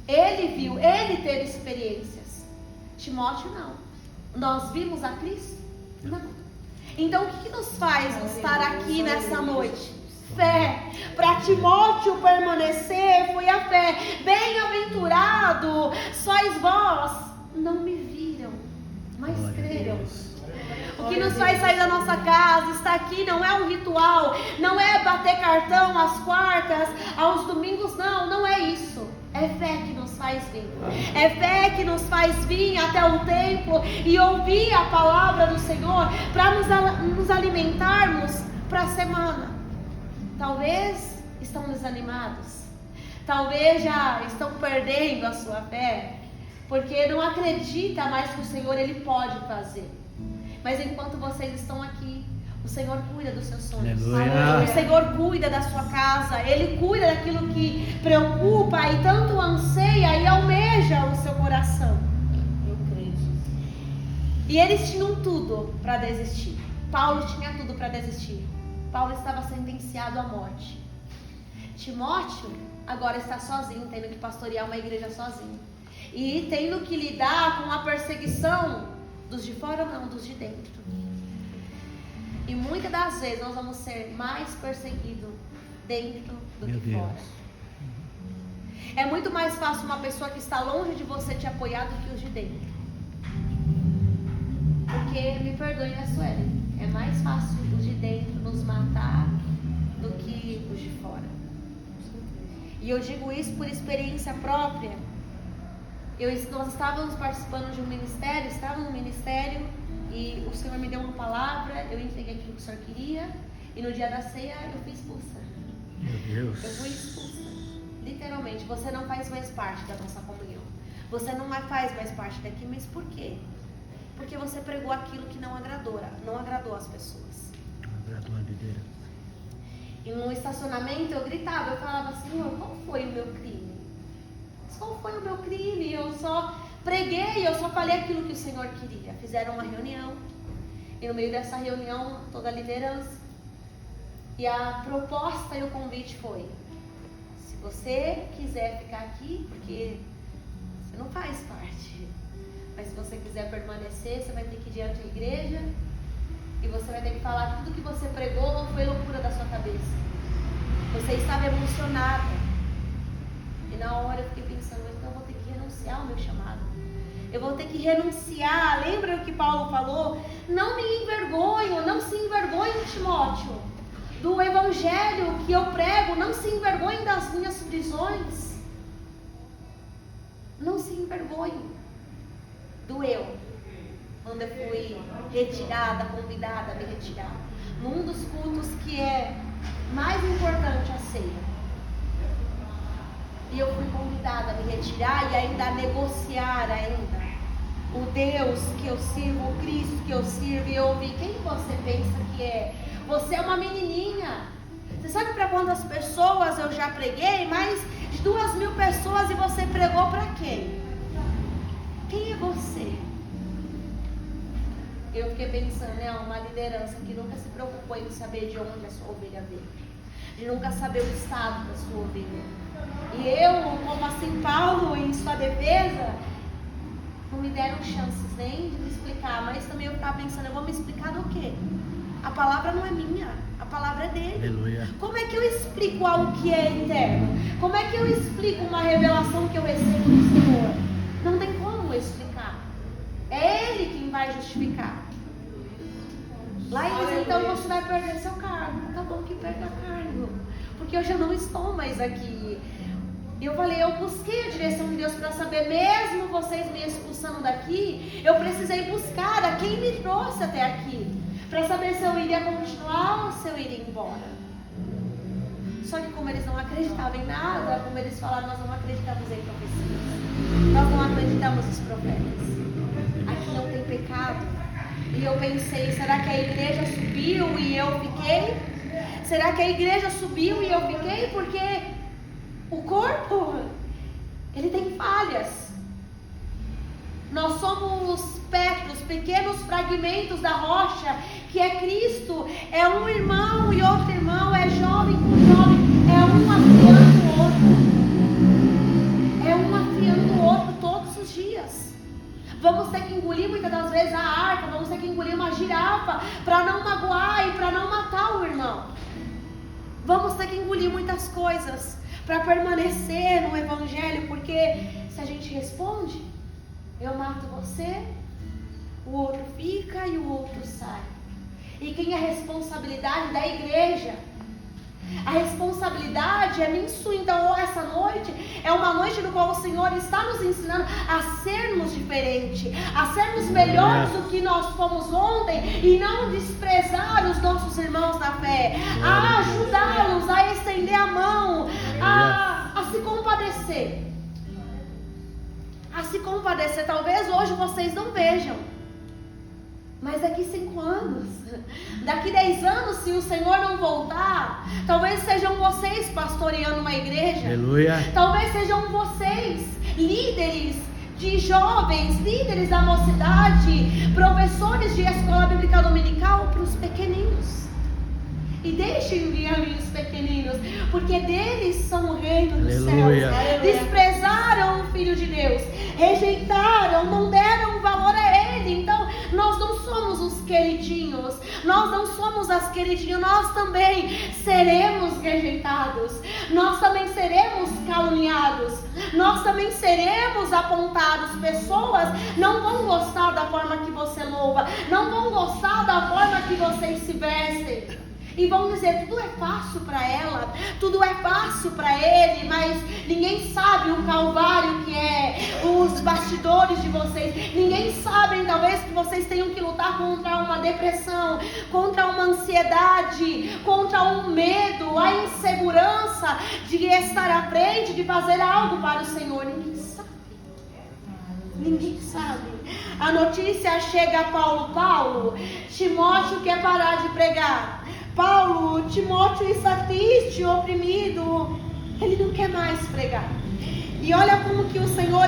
Ele viu, ele teve experiências. Timóteo não. Nós vimos a Cristo? Não. Então o que nos faz estar aqui nessa noite? Fé. Para Timóteo permanecer foi a fé. Bem-aventurado sois vós, não me viram, mas creram. O que nos faz sair da nossa casa, estar aqui, não é um ritual, não é bater cartão às quartas, aos domingos, não é isso. É fé que nos faz vir. É fé que nos faz vir até o templo e ouvir a palavra do Senhor para nos alimentarmos para a semana. Talvez estão desanimados. Talvez já estão perdendo a sua fé, porque não acredita mais que o Senhor Ele pode fazer. Mas enquanto vocês estão aqui, o Senhor cuida dos seus sonhos. Aleluia. O Senhor cuida da sua casa. Ele cuida daquilo que preocupa e tanto anseia e almeja o seu coração. Eu creio. E eles tinham tudo para desistir. Paulo tinha tudo para desistir. Paulo estava sentenciado à morte. Timóteo agora está sozinho, tendo que pastorear uma igreja sozinho. E tendo que lidar com a perseguição dos de fora, não, dos de dentro. E muitas das vezes nós vamos ser mais perseguidos dentro do que fora. É muito mais fácil uma pessoa que está longe de você te apoiar do que os de dentro. Porque, me perdoe, né, Sueli? É mais fácil os de dentro nos matar do que os de fora. E eu digo isso por experiência própria. Nós estávamos participando de um ministério, estava no ministério e o Senhor me deu uma palavra, eu entreguei aquilo que o Senhor queria e no dia da ceia eu fui expulsa. Meu Deus. Eu fui expulsa. Literalmente, você não faz mais parte da nossa comunhão. Você não faz mais parte daqui, mas por quê? Porque você pregou aquilo que não agradou as pessoas. Não agradou a liderança. E no estacionamento eu gritava, eu falava, Senhor, qual foi o meu crime? Qual foi o meu crime? Eu só preguei, eu só falei aquilo que o Senhor queria. Fizeram uma reunião e no meio dessa reunião toda a liderança e a proposta e o convite foi: se você quiser ficar aqui, porque você não faz parte, mas se você quiser permanecer, você vai ter que ir diante da igreja e você vai ter que falar que tudo que você pregou não foi loucura da sua cabeça. Você estava emocionada. E na hora eu fiquei pensando, então eu vou ter que renunciar ao meu chamado. Eu vou ter que renunciar. Lembra o que Paulo falou? Não me envergonho, não se envergonhe, Timóteo, do evangelho que eu prego. Não se envergonhe das minhas prisões. Não se envergonhe. Doeu quando eu fui retirada, convidada a me retirar. Num dos cultos que é mais importante, a ceia. E eu fui convidada a me retirar e ainda a negociar ainda. O Deus que eu sirvo, o Cristo que eu sirvo. E eu ouvi, quem você pensa que é? Você é uma menininha. Você sabe para quantas pessoas eu já preguei? Mais de 2.000 pessoas. E você pregou para quem? Quem é você? Eu fiquei pensando, uma liderança que nunca se preocupou em saber de onde a sua ovelha veio. De nunca saber o estado da sua ovelha. E eu, como assim Paulo em sua defesa, não me deram chances nem de me explicar, mas também eu ficava pensando, eu vou me explicar do quê? A palavra não é minha, a palavra é dele. Aleluia. Como é que eu explico algo que é eterno? Como é que eu explico uma revelação que eu recebo do Senhor? Não tem como explicar. É Ele quem vai justificar. Lá ele diz, então você vai perder seu cargo. Tá bom que perca cargo, porque eu já não estou mais aqui. E eu falei, eu busquei a direção de Deus para saber, mesmo vocês me expulsando daqui, eu precisei buscar a quem me trouxe até aqui, para saber se eu iria continuar ou se eu iria embora. Só que como eles não acreditavam em nada, como eles falaram, nós não acreditamos em profecias, nós não acreditamos nos profetas, aqui não tem pecado. E eu pensei, será que a igreja subiu e eu fiquei? Será que a igreja subiu e eu fiquei? Porque o corpo, ele tem falhas. Nós somos espectros, pequenos fragmentos da rocha, que é Cristo. É um irmão e outro irmão, é jovem com jovem, é um afiando o outro. É um afiando o outro todos os dias. Vamos boa para não magoar e para não matar o irmão. Vamos ter que engolir muitas coisas para permanecer no Evangelho, porque se a gente responde, eu mato você, o outro fica e o outro sai. E quem é a responsabilidade da igreja? A responsabilidade é minha e sua. Então essa noite é uma noite no qual o Senhor está nos ensinando a sermos diferentes, a sermos melhores do que nós fomos ontem e não desprezar os nossos irmãos na fé, a ajudá-los, a estender a mão, a se compadecer. A se compadecer. Talvez hoje vocês não vejam, mas daqui 5 anos, daqui 10 anos, se o Senhor não voltar, talvez sejam vocês pastoreando uma igreja. Aleluia. Talvez sejam vocês líderes de jovens, líderes da mocidade, professores de escola bíblica dominical para os pequeninos. E deixem vir a mim os pequeninos, porque deles são o reino dos céus. Desprezaram o Filho de Deus, rejeitaram, não deram valor a Ele. Então nós não somos os queridinhos, nós não somos as queridinhas, nós também seremos rejeitados, nós também seremos caluniados, nós também seremos apontados. Pessoas não vão gostar da forma que você louva, não vão gostar da forma que vocês se vestem. E vão dizer, tudo é fácil para ela, tudo é fácil para ele, mas ninguém sabe o calvário que é, os bastidores de vocês. Ninguém sabe, talvez, que vocês tenham que lutar contra uma depressão, contra uma ansiedade, contra um medo, a insegurança de estar à frente, de fazer algo para o Senhor. Ninguém sabe. Ninguém sabe. A notícia chega a Paulo, Timóteo quer parar de pregar. Paulo, Timóteo está triste, oprimido, ele não quer mais pregar. E olha como que o Senhor,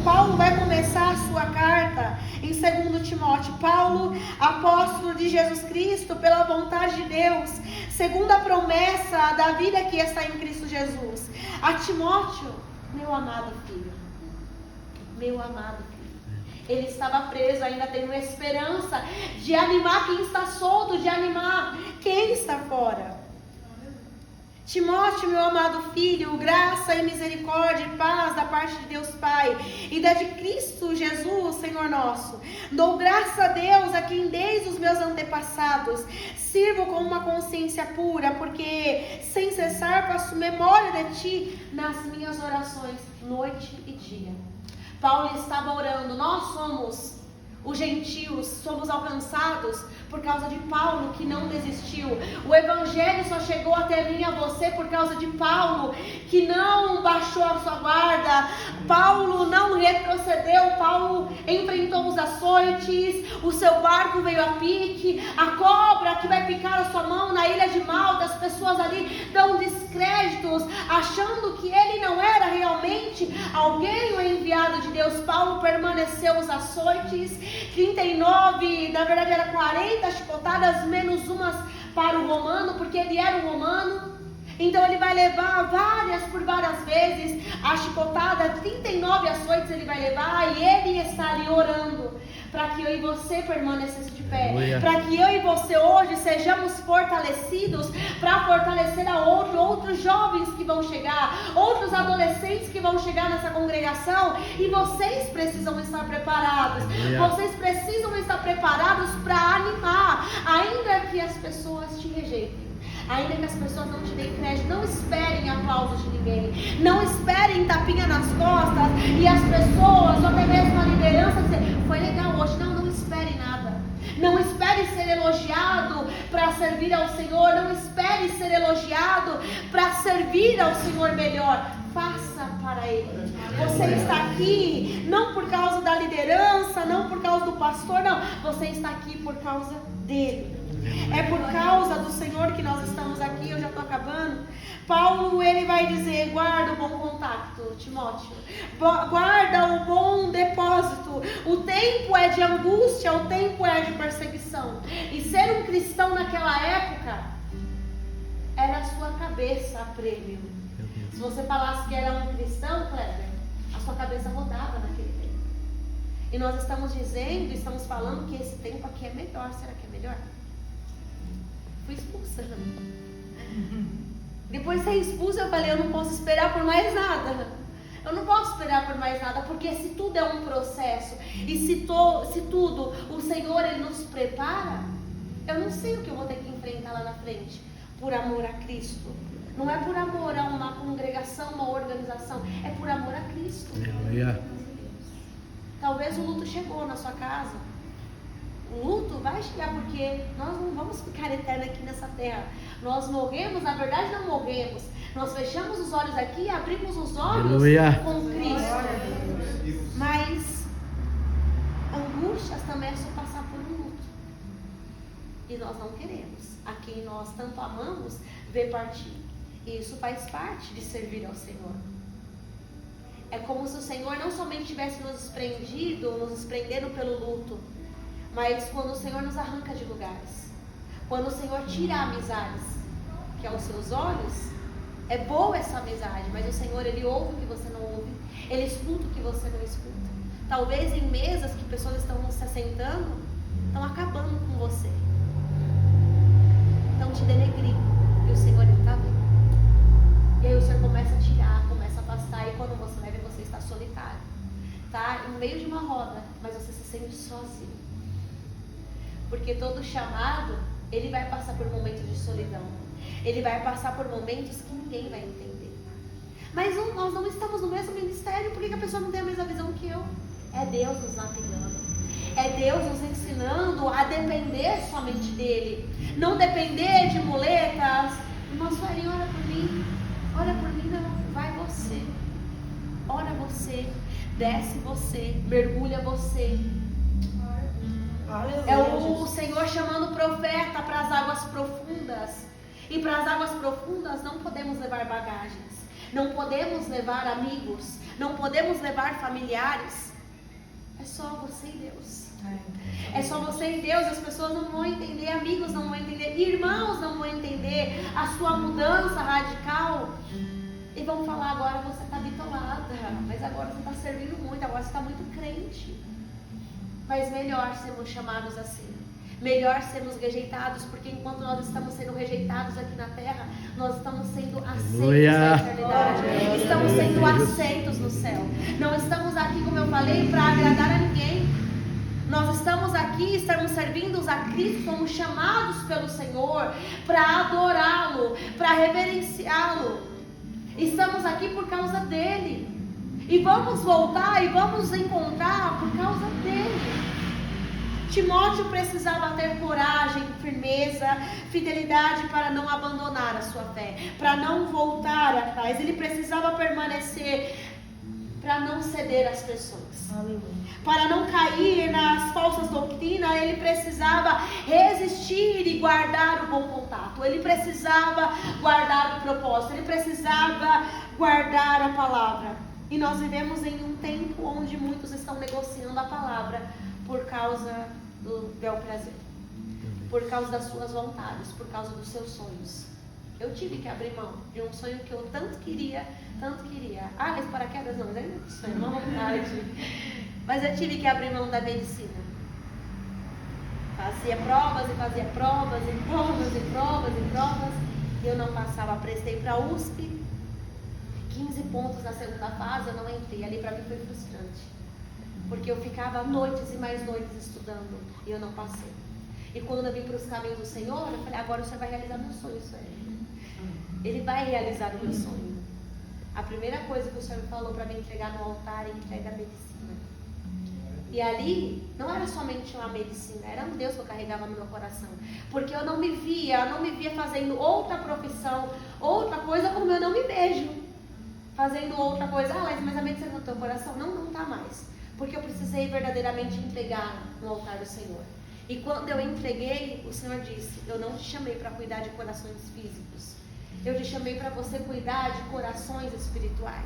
Paulo vai começar a sua carta em 2 Timóteo. Paulo, apóstolo de Jesus Cristo, pela vontade de Deus, segundo a promessa da vida que está em Cristo Jesus. A Timóteo, meu amado filho, meu amado filho. Ele estava preso, ainda tendo esperança de animar quem está solto, de animar quem está fora. Timóteo, meu amado filho, graça e misericórdia e paz da parte de Deus Pai e da de Cristo Jesus, Senhor nosso. Dou graças a Deus a quem desde os meus antepassados sirvo com uma consciência pura, porque sem cessar faço memória de Ti nas minhas orações, noite e dia. Paulo estava orando. Nós somos os gentios, somos alcançados por causa de Paulo, que não desistiu. O evangelho só chegou até mim e a você por causa de Paulo, que não baixou a sua guarda. Paulo não retrocedeu. Paulo enfrentou os açoites, o seu barco veio a pique, a cobra que vai picar a sua mão na ilha de Malta. As pessoas ali dão descréditos, achando que ele não era realmente alguém, o enviado de Deus. Paulo permaneceu os açoites, 39, na verdade era 40 chicotadas, menos umas para o romano, porque ele era um romano. Então ele vai levar várias vezes a chicotada, 39 açoites ele vai levar, e ele está ali orando para que eu e você permanecesse de pé, para que eu e você hoje sejamos fortalecidos, para fortalecer a outros jovens que vão chegar, outros adolescentes que vão chegar nessa congregação. E vocês precisam estar preparados, vocês precisam estar preparados para animar, ainda que as pessoas te rejeitem, ainda que as pessoas não te deem crédito. Não esperem aplausos de ninguém, não esperem tapinha nas costas e as pessoas, ou até mesmo a liderança, dizer, foi legal hoje. Não espere nada. Não espere ser elogiado para servir ao Senhor. Não espere ser elogiado para servir ao Senhor melhor. Faça para Ele. Você está aqui não por causa da liderança, não por causa do pastor, não. Você está aqui por causa dele. É por causa do Senhor que nós estamos aqui. Eu já estou acabando. Paulo, ele vai dizer, guarda o bom contato, Timóteo, guarda o bom depósito. O tempo é de angústia, o tempo é de perseguição. E ser um cristão naquela época era a sua cabeça a prêmio. Se você falasse que era um cristão, Kleber, a sua cabeça rodava naquele tempo. E nós estamos dizendo, estamos falando que esse tempo aqui é melhor. Será que é melhor? Fui expulsa. Depois de ser expulsa, eu falei, eu não posso esperar por mais nada. Eu não posso esperar por mais nada, porque se tudo é um processo, e se tudo o Senhor Ele nos prepara, eu não sei o que eu vou ter que enfrentar lá na frente, por amor a Cristo. Não é por amor a uma congregação, uma organização, é por amor a Cristo. Talvez o luto chegou na sua casa. O luto vai chegar, porque nós não vamos ficar eternos aqui nessa terra. Nós morremos, na verdade não morremos. Nós fechamos os olhos aqui e abrimos os olhos com Cristo. Mas angústias também é só passar por um luto. E nós não queremos a quem nós tanto amamos ver partir. E isso faz parte de servir ao Senhor. É como se o Senhor não somente tivesse nos desprendendo pelo luto, mas quando o Senhor nos arranca de lugares, quando o Senhor tira amizades, que aos seus olhos é boa essa amizade, mas o Senhor, Ele ouve o que você não ouve, Ele escuta o que você não escuta. Talvez em mesas que pessoas estão se assentando, estão acabando com você, estão te denegrindo, e o Senhor está vendo. E aí o Senhor começa a tirar, começa a afastar, e quando você vai ver, você está solitário, tá no meio de uma roda, mas você se sente sozinho. Porque todo chamado, ele vai passar por momentos de solidão. Ele vai passar por momentos que ninguém vai entender. Mas nós não estamos no mesmo ministério, por que a pessoa não tem a mesma visão que eu? É Deus nos lapidando. É Deus nos ensinando a depender somente dEle. Não depender de muletas. Irmã Sueli, ora por mim. Ora por mim, não. Vai você. Ora você. Desce você. Mergulha você. É o Senhor chamando o profeta para as águas profundas. E para as águas profundas não podemos levar bagagens. Não podemos levar amigos. Não podemos levar familiares. É só você e Deus. É só você e Deus. As pessoas não vão entender, amigos não vão entender, irmãos não vão entender a sua mudança radical. E vão falar, agora você está bitolada, mas agora você está servindo muito, agora você está muito crente. Mas melhor sermos chamados assim. Melhor sermos rejeitados, porque enquanto nós estamos sendo rejeitados aqui na terra, nós estamos sendo aceitos na eternidade. Estamos sendo aceitos no céu. Não estamos aqui, como eu falei, para agradar a ninguém. Nós estamos aqui, estamos servindo a Cristo, somos chamados pelo Senhor para adorá-lo, para reverenciá-lo. Estamos aqui por causa dele. E vamos voltar e vamos encontrar por causa dele. Timóteo precisava ter coragem, firmeza, fidelidade para não abandonar a sua fé, para não voltar atrás. Ele precisava permanecer, para não ceder às pressões. Para não cair nas falsas doutrinas, ele precisava resistir e guardar o bom contato. Ele precisava guardar o propósito, ele precisava guardar a palavra. E nós vivemos em um tempo onde muitos estão negociando a palavra por causa do bel prazer, por causa das suas vontades, por causa dos seus sonhos. Eu tive que abrir mão de um sonho que eu tanto queria. Ah, mas paraquedas não, mas ainda é sonho, uma vontade. Mas eu tive que abrir mão da medicina. Fazia provas e eu não passava. Prestei para a USP, 15 pontos na segunda fase, eu não entrei. Ali para mim foi frustrante, porque eu ficava noites e mais noites estudando e eu não passei. E quando eu vim para os caminhos do Senhor, eu falei, agora o Senhor vai realizar meu sonho, Senhor. Ele vai realizar o meu sonho. A primeira coisa que o Senhor falou para me entregar no altar é entrega a medicina. E ali não era somente uma medicina, era um Deus que eu carregava no meu coração. Porque eu não me via fazendo outra profissão, outra coisa, como eu não me vejo fazendo outra coisa. Ah, mas a medicina no teu coração? Não está mais. Porque eu precisei verdadeiramente entregar no altar do Senhor. E quando eu entreguei, o Senhor disse, eu não te chamei para cuidar de corações físicos. Eu te chamei para você cuidar de corações espirituais.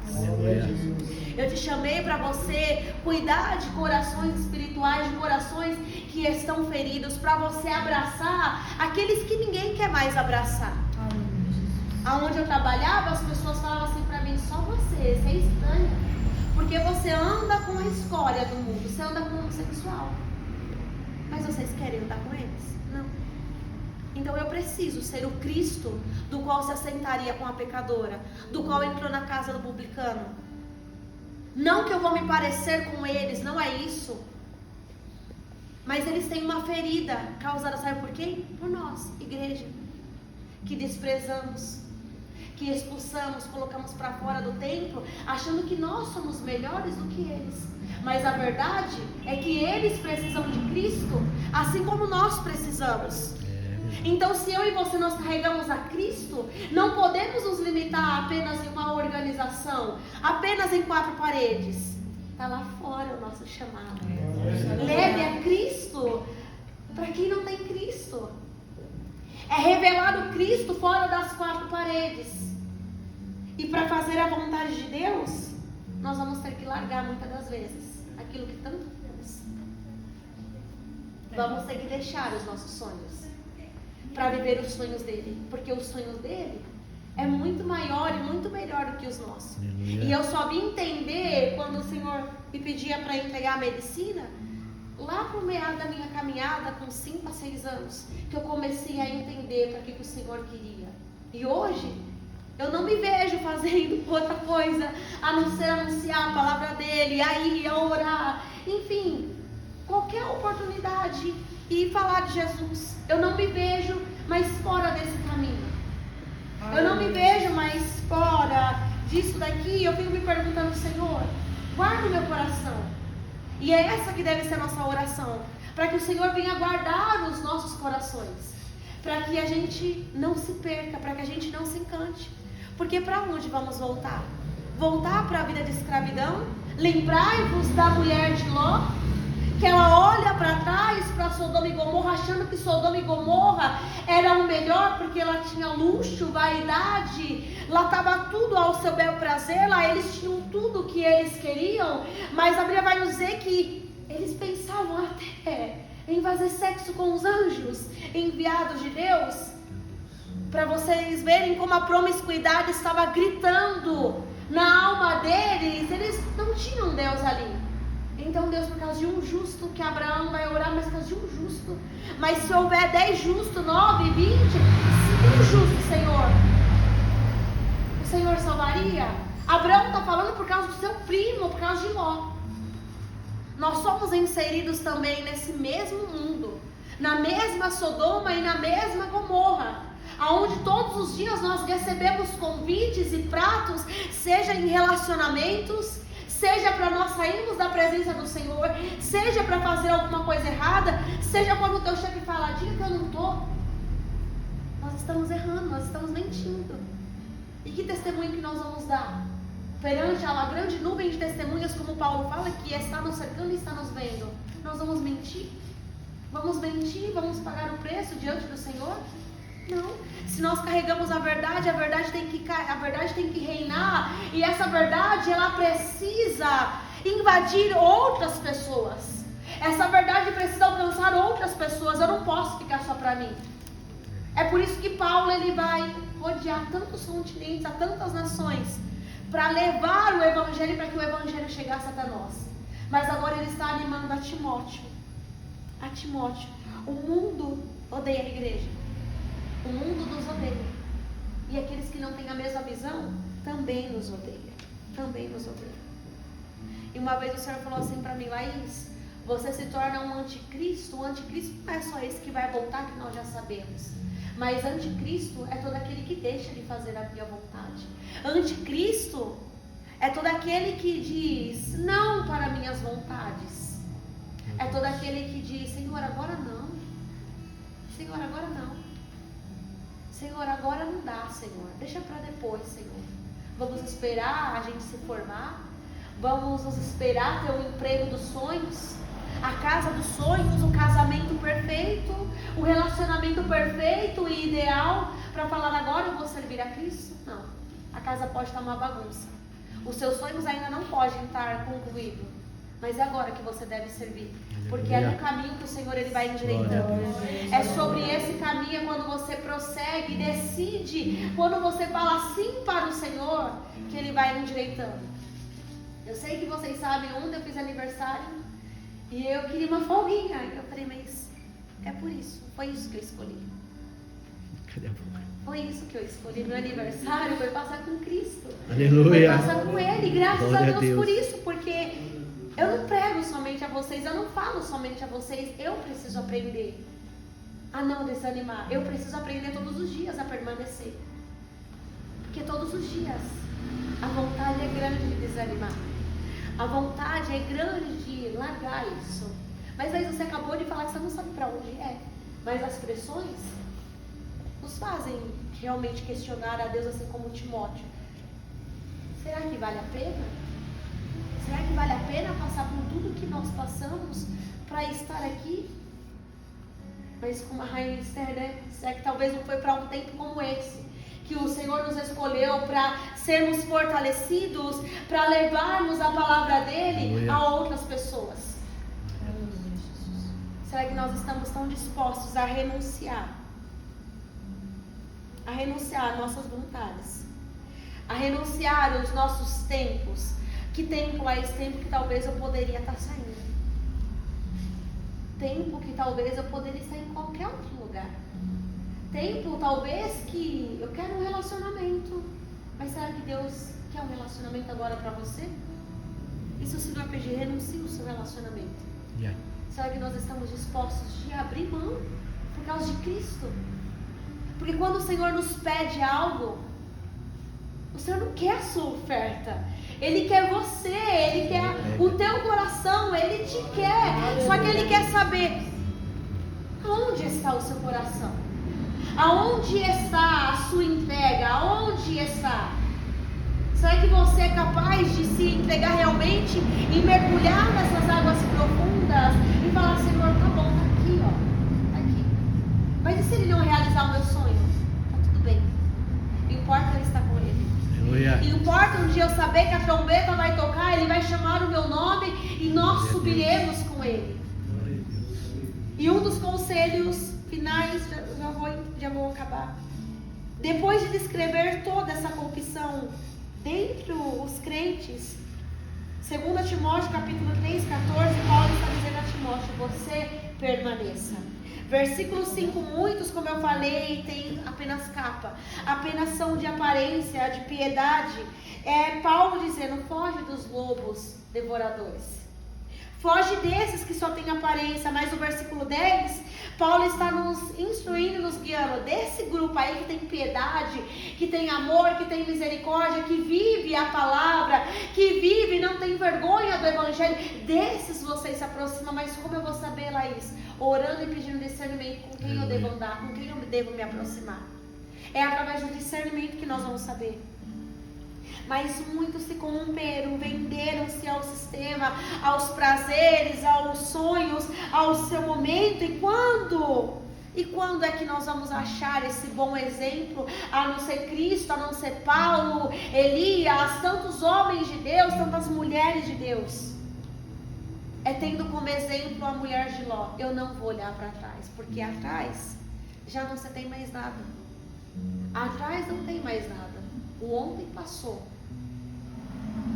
Eu te chamei para você cuidar de corações espirituais, de corações que estão feridos, para você abraçar aqueles que ninguém quer mais abraçar. Aonde eu trabalhava, as pessoas falavam assim para mim, só você é estranha. Porque você anda com a escória do mundo, você anda com o homossexual. Mas vocês querem andar com eles? Não. Então eu preciso ser o Cristo do qual se assentaria com a pecadora, do qual entrou na casa do publicano. Não que eu vou me parecer com eles, não é isso. Mas eles têm uma ferida causada, sabe por quê? Por nós, igreja, que desprezamos, que expulsamos, colocamos para fora do templo, achando que nós somos melhores do que eles. Mas a verdade é que eles precisam de Cristo, assim como nós precisamos. Então, se eu e você nós carregamos a Cristo, não podemos nos limitar apenas em uma organização, apenas em 4 paredes. Está lá fora o nosso chamado. Leve a Cristo para quem não tem Cristo. É revelar o Cristo fora das 4 paredes. E para fazer a vontade de Deus, nós vamos ter que largar muitas das vezes aquilo que tanto temos. Vamos ter que deixar os nossos sonhos para viver os sonhos dele, porque os sonhos dele é muito maior e muito melhor do que os nossos. E eu só vim entender quando o Senhor me pedia para entregar a medicina, lá pro meado da minha caminhada, com 5 a 6 anos, que eu comecei a entender para que o Senhor queria. E hoje, eu não me vejo fazendo outra coisa, a não ser anunciar a palavra dele, a ir, a orar, enfim, qualquer oportunidade e falar de Jesus. Eu não me vejo mais fora desse caminho. Eu não me vejo mais fora disso daqui. Eu fico me perguntando, Senhor, guarda o meu coração. E é essa que deve ser a nossa oração, para que o Senhor venha guardar os nossos corações, para que a gente não se perca, para que a gente não se encante. Porque para onde vamos voltar? Voltar para a vida de escravidão? Lembrai-vos da mulher de Ló, que ela olha para trás, para Sodoma e Gomorra, achando que Sodoma e Gomorra era o melhor, porque ela tinha luxo, vaidade, lá estava tudo ao seu bel prazer, lá eles tinham tudo o que eles queriam, mas a Bíblia vai nos dizer que eles pensavam até em fazer sexo com os anjos enviados de Deus, para vocês verem como a promiscuidade estava gritando na alma deles. Eles não tinham Deus ali. Então Deus, por causa de um justo, que Abraão vai orar, mas por causa de um justo. Mas se houver 10 justos, 9, 20, se um justo, Senhor, o Senhor salvaria? Abraão está falando por causa do seu primo, por causa de Ló. Nós somos inseridos também nesse mesmo mundo, na mesma Sodoma e na mesma Gomorra, aonde todos os dias nós recebemos convites e pratos, seja em relacionamentos, seja para nós sairmos da presença do Senhor, seja para fazer alguma coisa errada, seja quando o teu chefe fala, diga que eu não estou. Nós estamos errando, nós estamos mentindo. E que testemunho que nós vamos dar? Perante a grande nuvem de testemunhas, como Paulo fala, que está nos cercando e está nos vendo. Nós vamos mentir? Vamos mentir? Vamos pagar o preço diante do Senhor? Não. Se nós carregamos a verdade tem que reinar. E essa verdade, ela precisa invadir outras pessoas. Essa verdade precisa alcançar outras pessoas. Eu não posso ficar só para mim. É por isso que Paulo, ele vai rodear tantos continentes, a tantas nações, para levar o evangelho, para que o evangelho chegasse até nós. Mas agora ele está animando a Timóteo. O mundo odeia a igreja. O mundo nos odeia. E aqueles que não têm a mesma visão também nos odeiam. E uma vez o Senhor falou assim para mim, Laís, você se torna um anticristo. O anticristo não é só esse que vai voltar, que nós já sabemos. Mas anticristo é todo aquele que deixa de fazer a minha vontade. Anticristo é todo aquele que diz não para minhas vontades. É todo aquele que diz, Senhor, agora não. Senhor, agora não. Senhor, agora não dá, Senhor. Deixa para depois, Senhor. Vamos esperar a gente se formar. Vamos nos esperar ter o emprego dos sonhos, a casa dos sonhos, o casamento perfeito, o relacionamento perfeito e ideal, para falar agora eu vou servir a Cristo? Não. A casa pode estar uma bagunça. Os seus sonhos ainda não podem estar concluídos. Mas é agora que você deve servir. Porque é no caminho que o Senhor ele vai endireitando. É sobre esse caminho, é quando você prossegue, decide, quando você fala sim para o Senhor, que ele vai endireitando. Eu sei que vocês sabem onde eu fiz aniversário e eu queria uma folguinha. Eu falei, mas é por isso, foi isso que eu escolhi. Foi isso que eu escolhi. Meu aniversário foi passar com Cristo. Aleluia. Foi passar com Ele. Graças Glória a Deus por isso, porque eu não prego somente a vocês, eu não falo somente a vocês. Eu preciso aprender a não desanimar. Eu preciso aprender todos os dias a permanecer. Porque todos os dias a vontade é grande de desanimar. A vontade é grande de largar isso. Mas aí você acabou de falar que você não sabe para onde é. Mas as pressões nos fazem realmente questionar a Deus, assim como Timóteo. Será que vale a pena? Será que vale a pena passar por tudo que nós passamos para estar aqui? Mas como a rainha Esther, né? Será que talvez não foi para um tempo como esse que o Senhor nos escolheu para sermos fortalecidos, para levarmos a palavra dEle a outras pessoas? Será que nós estamos tão dispostos a renunciar? A renunciar às nossas vontades, a renunciar aos nossos tempos. Que tempo é esse tempo que talvez eu poderia estar saindo? Tempo que talvez eu poderia estar em qualquer outro lugar. Tempo talvez que eu quero um relacionamento. Mas será que Deus quer um relacionamento agora para você? E se o Senhor pedir, renuncie o seu relacionamento? Será que nós estamos dispostos de abrir mão por causa de Cristo? Porque quando o Senhor nos pede algo, o Senhor não quer a sua oferta. Ele quer você, Ele quer o teu coração, Ele te quer. Só que Ele quer saber aonde está o seu coração. Aonde está a sua entrega? Aonde está? Será que você é capaz de se entregar realmente e mergulhar nessas águas profundas e falar, Senhor, tá bom, tá aqui, ó, tá aqui. Mas e se Ele não realizar o meu sonho? Tá tudo bem. O importa é estar com Ele. E importa um dia eu saber que a trombeta vai tocar, Ele vai chamar o meu nome e nós subiremos com Ele. E um dos conselhos finais, já vou acabar. Depois de descrever toda essa confissão dentre os crentes, 2 Timóteo capítulo 3, 14, Paulo está dizendo a Timóteo, você permaneça. Versículo 5, muitos, como eu falei, têm apenas capa, apenas são de aparência, de piedade. É Paulo dizendo, foge dos lobos devoradores. Foge desses que só têm aparência. Mas no versículo 10, Paulo está nos instruindo, nos guiando. Desse grupo aí que tem piedade, que tem amor, que tem misericórdia, que vive a palavra, que vive e não tem vergonha do evangelho. Desses vocês se aproximam. Mas como eu vou saber, Laís? Orando e pedindo discernimento com quem eu devo andar, com quem eu devo me aproximar. É através do discernimento que nós vamos saber. Mas muitos se corromperam, venderam-se ao sistema, aos prazeres, aos sonhos, ao seu momento. E quando é que nós vamos achar esse bom exemplo, a não ser Cristo, a não ser Paulo, Elias, tantos homens de Deus, tantas mulheres de Deus? É tendo como exemplo a mulher de Ló. Eu não vou olhar para trás, porque atrás já não se tem mais nada. Atrás não tem mais nada. O ontem passou.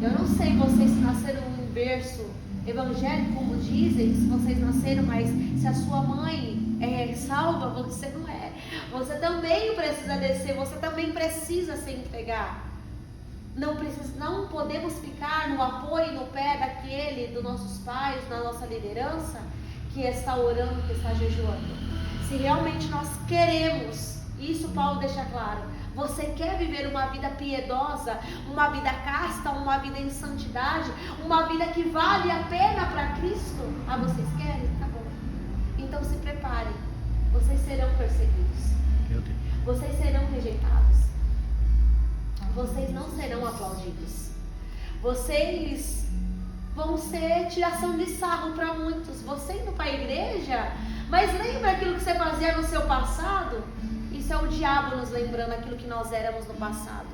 Eu não sei vocês se nasceram em um berço evangélico, como dizem, se vocês nasceram, mas se a sua mãe é salva, você não é. Você também precisa descer, você também precisa se entregar. Não podemos ficar no apoio e no pé daquele, dos nossos pais, da nossa liderança, que está orando, que está jejuando. Se realmente nós queremos, isso Paulo deixa claro, você quer viver uma vida piedosa, uma vida casta, uma vida em santidade, uma vida que vale a pena para Cristo? Ah, vocês querem? Tá bom. Então se preparem. Vocês serão perseguidos. Vocês serão rejeitados. Vocês não serão aplaudidos. Vocês vão ser tiração de sarro para muitos. Você indo para a igreja, mas lembra aquilo que você fazia no seu passado? Isso é o diabo nos lembrando aquilo que nós éramos no passado.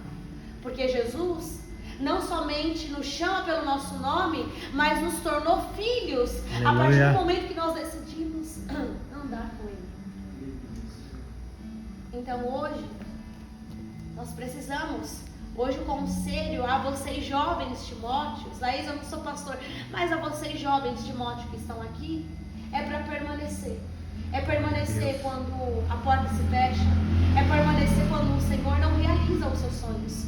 Porque Jesus não somente nos chama pelo nosso nome, mas nos tornou filhos. Aleluia. A partir do momento que nós decidimos andar com Ele. Então hoje nós precisamos Hoje o conselho a vocês jovens Timóteos, Laís, eu não sou pastor, mas a vocês jovens Timóteo que estão aqui, é para permanecer. É permanecer quando a porta se fecha, é permanecer quando o Senhor não realiza os seus sonhos.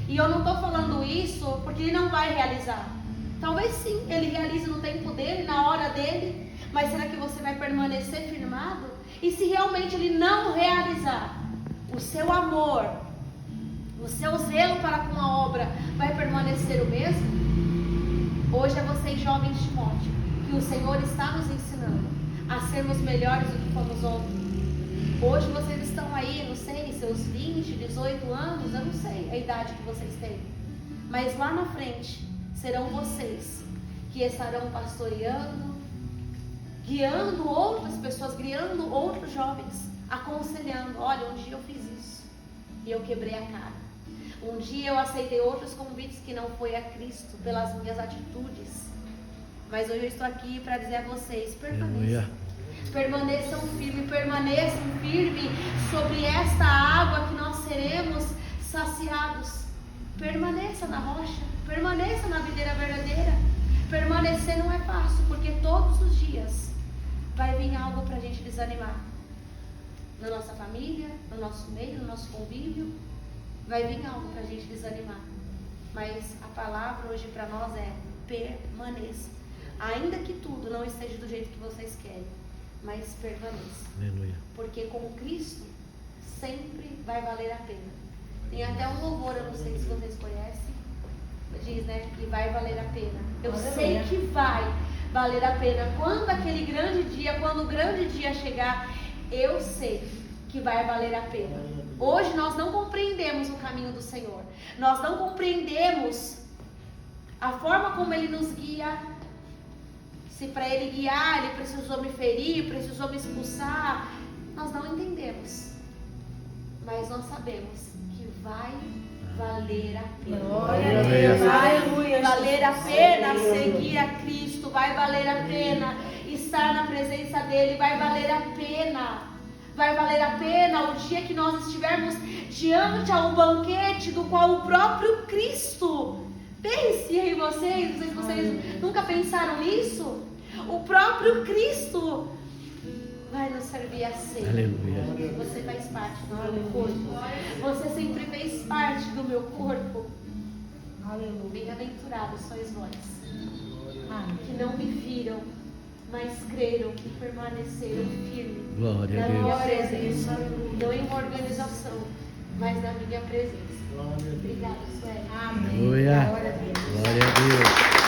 E eu não estou falando isso porque Ele não vai realizar. Talvez sim, Ele realize no tempo dEle, na hora dEle, mas será que você vai permanecer firmado? E se realmente Ele não realizar, o seu amor, o seu zelo para com a obra vai permanecer o mesmo? Hoje é vocês jovens Timóteo, que o Senhor está nos ensinando a sermos melhores do que fomos ontem. Hoje vocês estão aí, não sei, seus 20, 18 anos, eu não sei a idade que vocês têm. Mas lá na frente, serão vocês que estarão pastoreando, guiando outras pessoas, guiando outros jovens, aconselhando. Olha, um dia eu fiz isso e eu quebrei a cara. Um dia eu aceitei outros convites que não foi a Cristo pelas minhas atitudes. Mas hoje eu estou aqui para dizer a vocês, permaneçam firmes sobre esta água que nós seremos saciados. Permaneça na rocha, permaneça na videira verdadeira. Permanecer não é fácil, porque todos os dias vai vir algo para a gente desanimar. Na nossa família, no nosso meio, no nosso convívio, vai vir algo para a gente desanimar. Mas a palavra hoje para nós é permaneça. Ainda que tudo não esteja do jeito que vocês querem, mas permaneça. Aleluia. Porque com Cristo sempre vai valer a pena. Tem até um louvor, eu não sei se vocês conhecem, diz, né, que vai valer a pena. Eu sei que vai valer a pena. Quando aquele grande dia, quando o grande dia chegar, eu sei que vai valer a pena. Hoje nós não compreendemos o caminho do Senhor. Nós não compreendemos a forma como Ele nos guia. Se para Ele guiar, Ele precisou me ferir, precisou me expulsar. Nós não entendemos. Mas nós sabemos que vai valer a pena. Glória a Deus. Vai valer a pena seguir a Cristo. Vai valer a pena estar na presença dEle. Vai valer a pena. Vai valer a pena o dia que nós estivermos diante a um banquete do qual o próprio Cristo... Pense em vocês, não sei se vocês nunca pensaram nisso. O próprio Cristo vai nos servir a ceia. Aleluia. Você faz parte do meu corpo. Você sempre fez parte do meu corpo. Aleluia. Bem-aventurados sois vós, que não me viram, mas creram e permaneceram firmes na minha presença. Não em uma organização, mas na minha presença. Obrigada, Sueli. Amém. Glória a Deus.